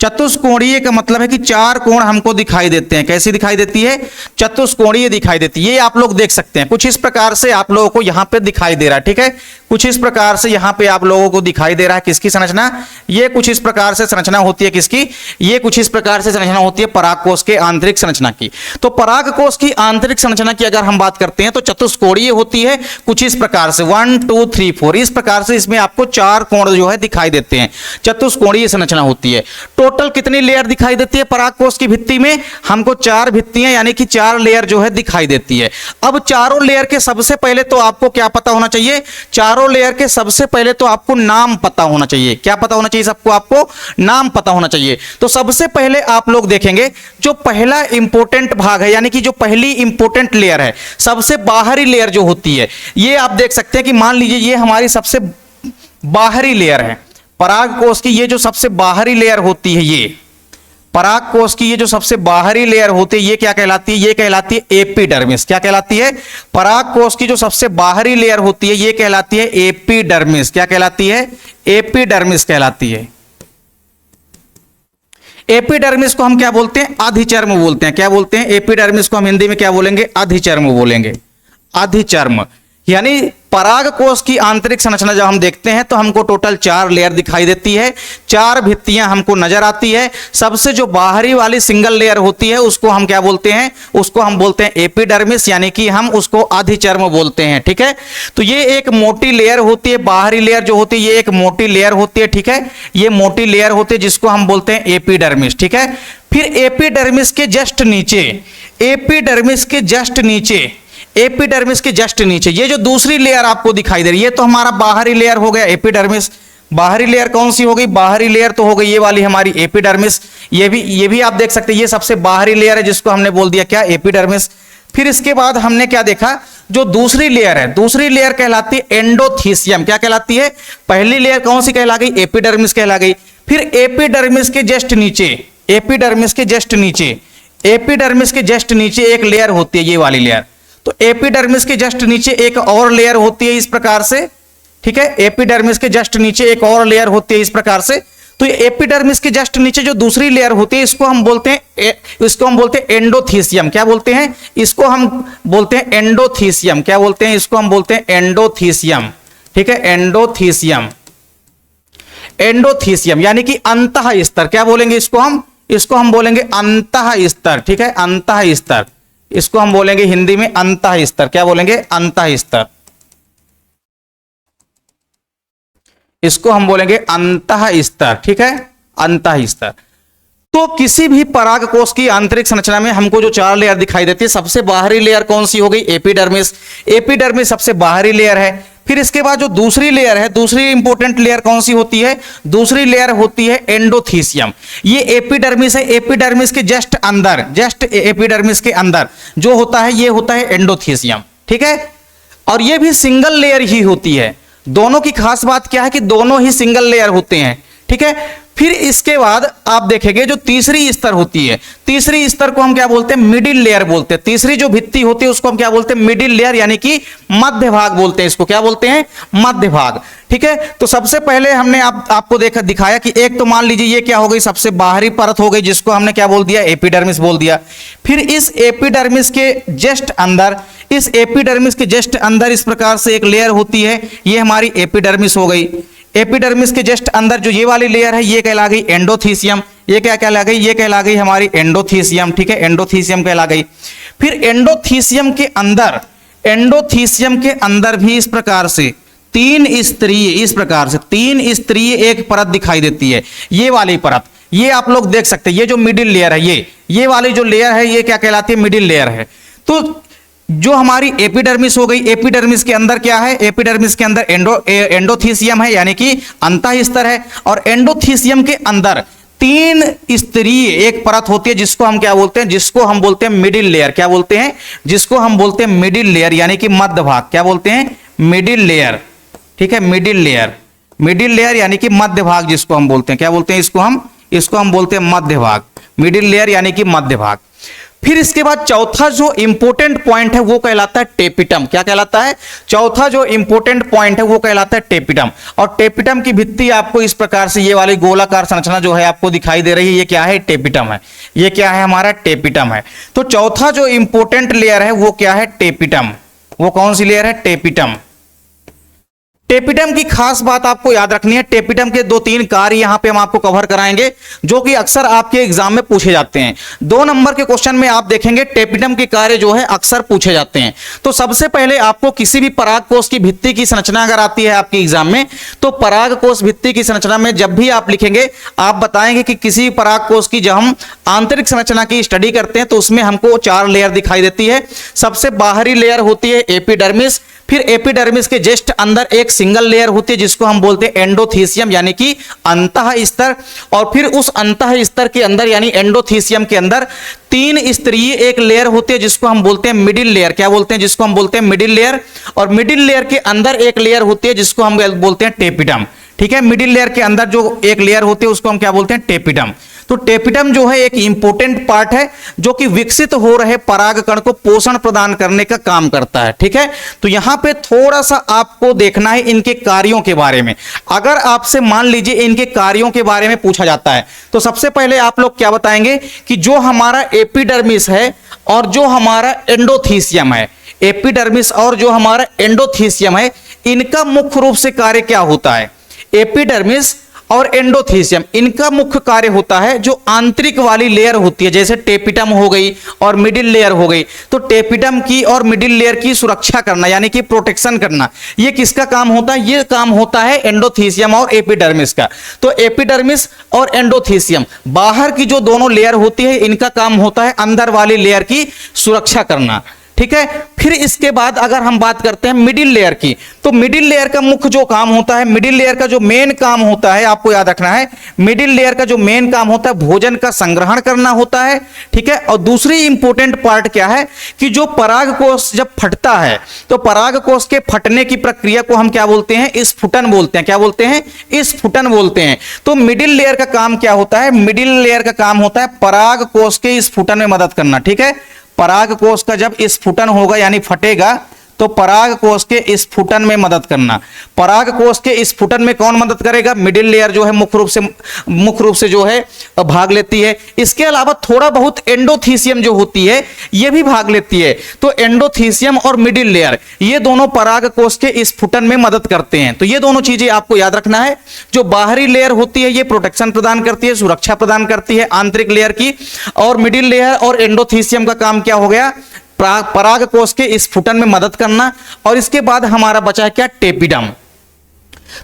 चतुष्कोणीय का मतलब है कि 4 कोण हमको दिखाई देते हैं। कैसी दिखाई देती है, चतुष्कोणीय दिखाई देती है। ये आप लोग देख सकते हैं, कुछ इस प्रकार से आप लोगों को यहां पे दिखाई दे रहा है, ठीक है। कुछ इस प्रकार से यहां पे आप लोगों को दिखाई दे रहा है किसकी संरचना, ये कुछ इस प्रकार से संरचना होती है किसकी, ये कुछ इस प्रकार से संरचना होती है परागकोश के आंतरिक संरचना की। तो परागकोश की आंतरिक संरचना की अगर हम बात करते हैं तो चतुष्कोणीय होती है कुछ इस प्रकार से, 1 2 3 4 इस प्रकार से इसमें आपको 4 कोण जो है दिखाई देते हैं। चतुष्कोणीय संरचना होती है। टोटल कितनी लेयर दिखाई देती है परागकोश की भित्ति में, हमको 4 भित्तियां यानी कि 4 लेयर जो है दिखाई देती है। अब चारों लेयर के सबसे पहले तो आपको क्या पता होना चाहिए, चारों लेयर के सबसे पहले तो आपको नाम पता होना चाहिए। क्या पता होना चाहिए सबको, आपको नाम पता होना चाहिए। तो सबसे पहले आप लोग देखेंगे जो पहला इंपॉर्टेंट भाग है यानी कि जो पहली इंपॉर्टेंट लेयर है, सबसे बाहरी लेयर जो होती है, ये आप देख सकते हैं कि मान लीजिए ये हमारी सबसे बाहरी लेयर है परागकोश की। ये जो सबसे बाहरी लेयर होती है, ये परागकोश की ये जो सबसे बाहरी लेयर होती है, ये क्या कहलाती है, ये कहलाती है एपिडर्मिस। क्या कहलाती है, परागकोश की जो सबसे बाहरी लेयर होती है ये कहलाती है एपिडर्मिस। क्या कहलाती है, एपिडर्मिस कहलाती है। एपिडर्मिस को हम क्या बोलते हैं, अधिचर्म बोलते हैं। क्या बोलते हैं, एपिडर्मिस को हम हिंदी में क्या बोलेंगे, अधिचर्म बोलेंगे। अधिचर्म यानी पराग कोश की आंतरिक संरचना जब हम देखते हैं तो हमको टोटल 4 लेयर दिखाई देती है, 4 भित्तियां हमको नजर आती है। सबसे जो बाहरी वाली सिंगल लेयर होती है उसको हम क्या बोलते हैं, उसको हम बोलते हैं एपिडर्मिस, यानी कि हम उसको अधिचर्म बोलते हैं। ठीक है, तो ये एक मोटी लेयर होती है, बाहरी लेयर जो होती है ये एक मोटी लेयर होती है। ठीक है, ये मोटी लेयर होती है जिसको हम बोलते हैं एपिडर्मिस। ठीक है, फिर एपिडर्मिस के जस्ट नीचे, एपिडर्मिस के जस्ट नीचे, एपिडर्मिस के जस्ट नीचे ये जो दूसरी लेयर आपको दिखाई दे रही है, ये तो हमारा बाहरी लेयर हो गया एपिडर्मिस। बाहरी लेयर कौन सी हो गई, बाहरी लेयर तो हो गई ये वाली हमारी एपिडर्मिस। ये भी आप देख सकते हैं, ये सबसे बाहरी लेयर है जिसको हमने बोल दिया क्या, एपिडर्मिस। फिर इसके बाद हमने क्या देखा, जो दूसरी लेयर है, दूसरी लेयर कहलाती है एंडोथीसियम। क्या कहलाती है, पहली लेयर कौन सी कहला गई, एपिडर्मिस कहला गई। फिर एपिडर्मिस के जस्ट नीचे, एपिडर्मिस के जस्ट नीचे, एपिडर्मिस के जस्ट नीचे एक लेयर होती है ये वाली लेयर। तो एपिडर्मिस के जस्ट नीचे एक और लेयर होती है इस प्रकार से। ठीक है, एपिडर्मिस के जस्ट नीचे एक और लेयर होती है इस प्रकार से। तो ये एपिडर्मिस के जस्ट नीचे जो दूसरी लेयर होती है इसको हम बोलते हैं एंडोथीसियम। क्या बोलते हैं, इसको हम बोलते हैं एंडोथीसियम। क्या बोलते हैं, इसको हम बोलते हैं एंडोथीसियम। ठीक है, एंडोथीसियम, एंडोथीसियम यानी कि अंतः स्तर। क्या बोलेंगे इसको हम बोलेंगे अंतः स्तर। ठीक है, अंतः स्तर, इसको हम बोलेंगे हिंदी में अंतः स्तर। क्या बोलेंगे, अंतः स्तर, इसको हम बोलेंगे अंतः स्तर। ठीक है, अंतः स्तर। तो किसी भी पराग कोश की आंतरिक संरचना में हमको जो 4 लेयर दिखाई देती है, सबसे बाहरी लेयर कौन सी हो गई, एपिडर्मिस। एपिडर्मिस सबसे बाहरी लेयर है। फिर इसके बाद जो दूसरी लेयर है, दूसरी इंपॉर्टेंट लेयर कौन सी होती है, दूसरी लेयर होती है एंडोथीसियम। ये एपिडर्मिस है, एपिडर्मिस के जस्ट अंदर, जस्ट एपिडर्मिस के अंदर जो होता है ये होता है एंडोथीसियम। ठीक है, और ये भी सिंगल लेयर ही होती है। दोनों की खास बात क्या है कि दोनों ही सिंगल लेयर होते हैं। ठीक है, फिर इसके बाद आप देखेंगे जो तीसरी स्तर होती है, तीसरी स्तर को हम क्या बोलते हैं, मिडिल लेयर बोलते हैं। तीसरी जो भित्ति होती है उसको हम क्या बोलते हैं, मिडिल लेयर यानी कि मध्य भाग बोलते हैं। इसको क्या बोलते हैं, मध्य भाग। ठीक है, तो सबसे पहले हमने आपको दिखाया कि एक तो मान लीजिए ये क्या हो गई, सबसे बाहरी परत हो गई जिसको हमने क्या बोल दिया, एपिडर्मिस बोल दिया। फिर इस एपिडर्मिस के जस्ट अंदर, इस एपिडर्मिस के जस्ट अंदर इस प्रकार से एक लेयर होती है, ये हमारी एपिडर्मिस हो गई। एपिडर्मिस के जस्ट अंदर जो ये वाली लेयर है ये कहला गई एंडोथीसियम। ये क्या कहला गई, ये कहला गई हमारी एंडोथीसियम। ठीक है, एंडोथीसियम कहला गई। फिर एंडोथीसियम के अंदर, एंडोथीसियम के अंदर भी इस प्रकार से 3 स्तरीय, इस प्रकार से 3 स्तरीय एक परत दिखाई देती है, ये वाली परत। ये आप लोग देख सकते हैं, ये जो मिडिल लेयर है, ये वाली जो लेयर है ये क्या कहलाती है, मिडिल लेयर है। तो जो हमारी एपिडर्मिस हो गई, एपिडर्मिस के अंदर क्या है, एपिडर्मिस के अंदर एंडोथीसियम है यानी कि अंतः स्तर है। और एंडोथीसियम के अंदर 3 स्तरीय एक परत होती है जिसको हम क्या बोलते हैं, जिसको हम बोलते हैं मिडिल लेयर। क्या बोलते हैं, जिसको हम बोलते हैं मिडिल लेयर यानी कि मध्य भाग। क्या बोलते हैं, मिडिल लेयर। ठीक है, मिडिल लेयर, मिडिल लेयर यानी कि मध्य भाग जिसको हम बोलते हैं। क्या बोलते हैं इसको हम बोलते हैं मध्य भाग, मिडिल लेयर यानी कि मध्य भाग। फिर इसके बाद चौथा जो इंपॉर्टेंट पॉइंट है वो कहलाता है टेपिटम। क्या कहलाता है, चौथा जो इंपॉर्टेंट पॉइंट है वो कहलाता है टेपिटम। और टेपिटम की भित्ति आपको इस प्रकार से ये वाली गोलाकार संरचना जो है आपको दिखाई दे रही है, ये क्या है, टेपिटम है। ये क्या है, हमारा टेपिटम है। तो चौथा जो इंपॉर्टेंट लेयर है वो क्या है, टेपिटम। वो कौन सी लेयर है, टेपिटम। टेपिटम की खास बात आपको याद रखनी है, टेपिटम के 2-3 कार्य यहां पे हम आपको कवर कराएंगे जो कि अक्सर आपके एग्जाम में पूछे जाते हैं। 2 नंबर के क्वेश्चन में आप देखेंगे टेपिटम के कार्य जो है अक्सर पूछे जाते हैं। तो सबसे पहले आपको किसी भी पराग कोश की भित्ति की संरचना अगर आती है आपके एग्जाम में, तो पराग कोश भित्ति की संरचना में जब भी आप लिखेंगे आप बताएंगे कि किसी पराग कोश की जब हम आंतरिक संरचना की स्टडी करते हैं तो उसमें हमको 4 लेयर दिखाई देती है। सबसे बाहरी लेयर होती है एपिडर्मिस। फिर एपिडर्मिस के जस्ट अंदर एक सिंगल लेयर होती है जिसको हम बोलते हैं एंडोथीसियम यानी कि अंतः स्तर। और फिर उस अंतः स्तर के अंदर यानी एंडोथीसियम के अंदर 3 स्तरीय एक लेयर होती है जिसको हम बोलते हैं मिडिल लेयर। क्या बोलते हैं, जिसको हम बोलते हैं मिडिल लेयर। और मिडिल लेयर के अंदर एक लेयर होती है जिसको हम बोलते हैं टेपिटम। ठीक है, मिडिल लेयर के अंदर जो एक लेयर होती है उसको हम क्या बोलते हैं, टेपिटम। तो टेपिटम जो है एक इंपॉर्टेंट पार्ट है जो कि विकसित हो रहे परागकण को पोषण प्रदान करने का काम करता है। ठीक है, तो यहां पे थोड़ा सा आपको देखना है इनके कार्यों के बारे में। अगर आपसे मान लीजिए इनके कार्यों के बारे में पूछा जाता है तो सबसे पहले आप लोग क्या बताएंगे कि जो हमारा एपिडर्मिस है और जो हमारा एंडोथीसियम है, एपिडर्मिस और जो हमारा एंडोथीसियम है, इनका मुख्य रूप से कार्य क्या होता है? एपिडर्मिस और एंडोथीसियम, इनका मुख्य कार्य होता है जो आंतरिक वाली लेयर होती है, जैसे टेपिटम हो गई और मिडिल लेयर हो गई, तो टेपिटम की और मिडिल लेयर की सुरक्षा करना यानी कि प्रोटेक्शन करना, ये किसका काम होता है? ये काम होता है एंडोथीसियम और एपिडर्मिस का। तो एपिडर्मिस और एंडोथीसियम, बाहर की जो दोनों लेयर होती है, इनका काम होता है अंदर वाली लेयर की सुरक्षा करना, ठीक है। फिर इसके बाद अगर हम बात करते हैं मिडिल लेयर की, तो मिडिल लेयर का मुख्य जो काम होता है, मिडिल लेयर का जो मेन काम होता है, आपको याद रखना है, मिडिल लेयर का जो मेन काम होता है भोजन का संग्रहण करना होता है, ठीक है। और दूसरी इंपॉर्टेंट पार्ट क्या है कि जो पराग कोष जब फटता है, तो पराग कोष के फटने की प्रक्रिया को हम क्या बोलते हैं? स्फुटन बोलते हैं। क्या बोलते हैं? स्फुटन बोलते हैं। तो मिडिल लेयर का काम क्या होता है? मिडिल लेयर का काम होता है पराग कोष के स्फुटन में मदद करना, ठीक है। पराग कोष का जब स्फुटन होगा यानी फटेगा, तो पराग कोष के स्फुटन में मदद करना। पराग कोष के स्फुटन में कौन मदद करेगा? मिडिल लेयर जो है मुख्य रूप से जो है भाग लेती है। इसके अलावा थोड़ा बहुत एंडोथीसियम जो होती है ये भी भाग लेती है। तो एंडोथीसियम और मिडिल लेयर ये दोनों पराग कोष के स्फुटन में मदद करते हैं। तो ये दोनों चीजें आपको याद रखना है। जो बाहरी लेयर होती है ये प्रोटेक्शन प्रदान करती है, सुरक्षा प्रदान करती है आंतरिक लेयर की, और मिडिल लेयर और एंडोथीसियम का काम क्या हो गया? पराग कोष के स्फुटन में मदद करना। और इसके बाद हमारा बचा है क्या? टेपिडम।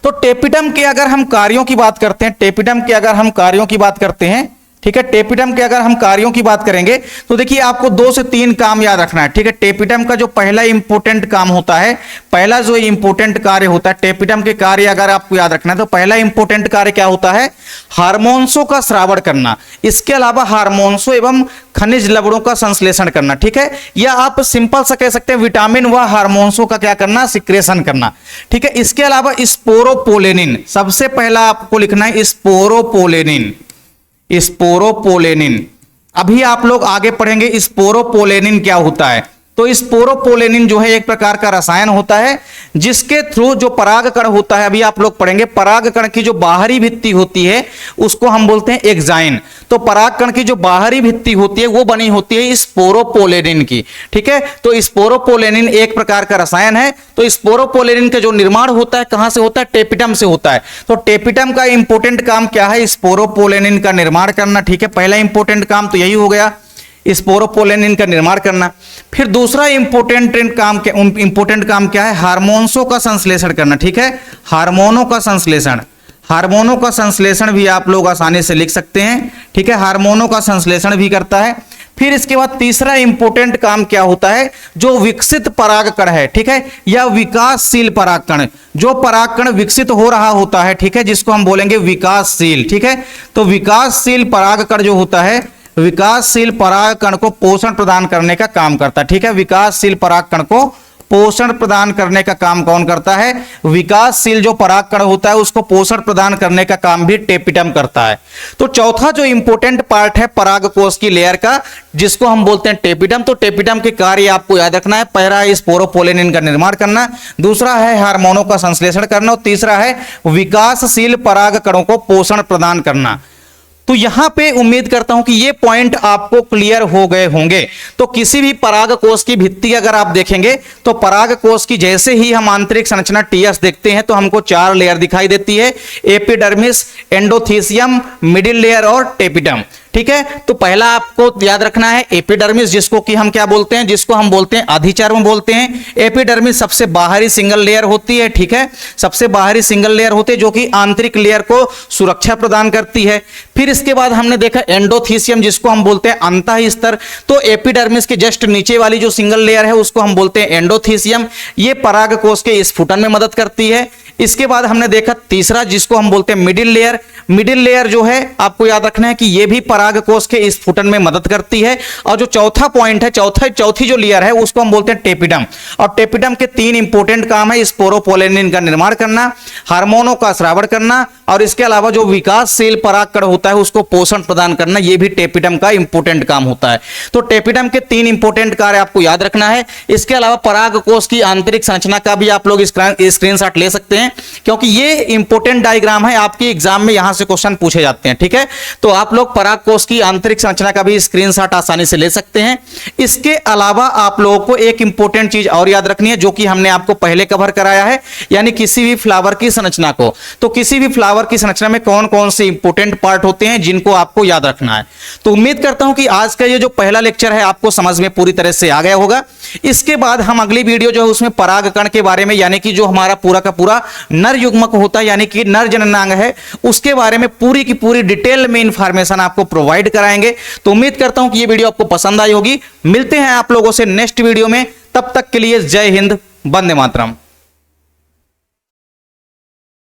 तो टेपिडम के अगर हम कार्यों की बात करते हैं, टेपिडम के अगर हम कार्यों की बात करते हैं, ठीक है, टेपिडम के अगर हम कार्यों की बात करेंगे तो देखिए आपको 2 से 3 काम याद रखना है, ठीक है। टेपिडम का जो पहला इंपॉर्टेंट काम होता है, पहला जो इंपॉर्टेंट कार्य होता है टेपिडम के कार्य अगर आपको याद रखना है, तो पहला इंपॉर्टेंट कार्य क्या होता है? हार्मोन्सों का स्रावण करना। इसके अलावा हार्मोन्सों एवं खनिज लवणों का संश्लेषण करना, ठीक है। या आप सिंपल सा कह सकते हैं विटामिन व हार्मोन्सों का क्या करना? सिक्रेशन करना, ठीक है। इसके अलावा स्पोरोपोलेनिन, सबसे पहला आपको लिखना है स्पोरोपोलेनिन। स्पोरोपोलेनिन, अभी आप लोग आगे पढ़ेंगे स्पोरोपोलेनिन क्या होता है। तो स्पोरोपोलेनिन जो है एक प्रकार का रसायन होता है जिसके थ्रू जो परागकण होता है, अभी आप लोग पढ़ेंगे, परागकण की जो बाहरी भित्ति होती है उसको हम बोलते हैं एक्साइन। तो परागकण की जो बाहरी भित्ति होती है वो बनी होती है स्पोरोपोलेनिन की, ठीक है। तो स्पोरोपोलेनिन एक प्रकार का रसायन है। तो स्पोरोपोलेनिन का जो निर्माण होता है कहां से होता है? टेपिटम से होता है। तो टेपिटम का इंपॉर्टेंट काम क्या है? स्पोरोपोलेनिन का निर्माण करना, ठीक है। पहला इंपॉर्टेंट काम तो यही हो गया, स्पोरोपोलेनिन का निर्माण करना। फिर दूसरा इंपॉर्टेंट काम क्या है? हार्मोन्सों का संश्लेषण करना, ठीक है। हार्मोनों का संश्लेषण, हार्मोनों का संश्लेषण भी आप लोग आसानी से लिख सकते हैं, ठीक है। हार्मोनों का संश्लेषण भी करता है। फिर इसके बाद तीसरा इंपॉर्टेंट काम क्या होता है? जो विकसित परागकण है, ठीक है, या विकासशील परागकण, जो परागकण विकसित हो रहा होता है, ठीक है, जिसको हम बोलेंगे विकासशील, ठीक है। तो विकासशील परागकण जो होता है, विकासशील परागकण को पोषण प्रदान करने का काम करता है, ठीक है। विकासशील परागकण को पोषण प्रदान करने का काम कौन करता है? विकासशील जो परागकण होता है उसको पोषण प्रदान करने का काम भी टेपिटम करता है। तो चौथा जो इंपॉर्टेंट पार्ट है परागकोष की लेयर का, जिसको हम बोलते हैं टेपिटम, तो टेपिटम के कार्य आपको याद रखना है। पहला है स्पोरोपोलेनिन का निर्माण करना, दूसरा है हार्मोनों का संश्लेषण करना, और तीसरा है विकासशील परागकणों को पोषण प्रदान करना। तो यहां पे उम्मीद करता हूं कि ये पॉइंट आपको क्लियर हो गए होंगे। तो किसी भी परागकोष की भित्ति अगर आप देखेंगे तो परागकोष की जैसे ही हम आंतरिक संरचना टीएस देखते हैं तो हमको 4 लेयर दिखाई देती है, एपिडर्मिस, एंडोथीसियम, मिडिल लेयर और टेपिटम, ठीक है। तो पहला आपको याद रखना है एपिडर्मिस, जिसको कि हम क्या बोलते हैं? जिसको हम बोलते हैं अधिचर्म बोलते हैं। एपिडर्मिस सबसे बाहरी सिंगल लेयर होती है, ठीक है, सबसे बाहरी सिंगल लेयर होती है जो कि आंतरिक लेयर को सुरक्षा प्रदान करती है। फिर इसके बाद हमने देखा एंडोथीसियम, जिसको हम बोलते हैं अंतः स्तर। तो एपिडर्मिस के जस्ट नीचे वाली जो सिंगल लेयर है उसको हम बोलते हैं एंडोथीसियम। ये परागकोष के स्फुटन में मदद करती है। इसके बाद हमने देखा तीसरा, जिसको हम बोलते हैं मिडिल लेयर। मिडिल लेयर जो है आपको याद रखना है कि ये भी परागकोष के स्फुटन में मदद करती है। और जो चौथा पॉइंट है, चौथी जो लेयर है उसको हम बोलते हैं टेपिटम। और टेपिटम के 3 इंपॉर्टेंट काम है, स्पोरोपोलेनिन का निर्माण करना, हार्मोनों का स्रावण करना, और इसके अलावा जो विकासशील परागकण होता है उसको पोषण प्रदान करना। ये भी टेपिटम का इंपॉर्टेंट काम होता है। तो टेपिटम के 3 इंपॉर्टेंट कार्य आपको याद रखना है। इसके अलावा परागकोष की आंतरिक संरचना का भी आप लोग स्क्रीनशॉट ले सकते हैं, क्योंकि ये इंपॉर्टेंट डायग्राम है, आपके एग्जाम में यहां से क्वेश्चन पूछे जाते हैं। ठीक है, तो आप लोग परागकोश की आंतरिक संरचना का भी स्क्रीनशॉट आसानी से ले सकते हैं। इसके अलावा आप लोगों को एक इंपॉर्टेंट चीज और याद रखनी है, जो कि हमने आपको पहले कवर कराया है, यानी किसी भी फ्लावर की संरचना को। तो किसी भी फ्लावर की संरचना में कौन कौन से इंपॉर्टेंट पार्ट होते हैं जिनको आपको याद रखना है। तो उम्मीद करता हूं कि आज का ये जो पहला लेक्चर है आपको समझ में पूरी तरह से आ गया होगा। इसके बाद हम अगली वीडियो जो है उसमें परागकण के बारे में, यानी कि जो हमारा पूरा का पूरा नर युग्मक होता है, यानी कि नर जननांग है, उसके बारे में पूरी की पूरी डिटेल में इंफॉर्मेशन आपको प्रोवाइड कराएंगे। तो उम्मीद करता हूं कि ये वीडियो आपको पसंद आई होगी। मिलते हैं आप लोगों से नेक्स्ट वीडियो में, तब तक के लिए जय हिंद, वंदे मातरम।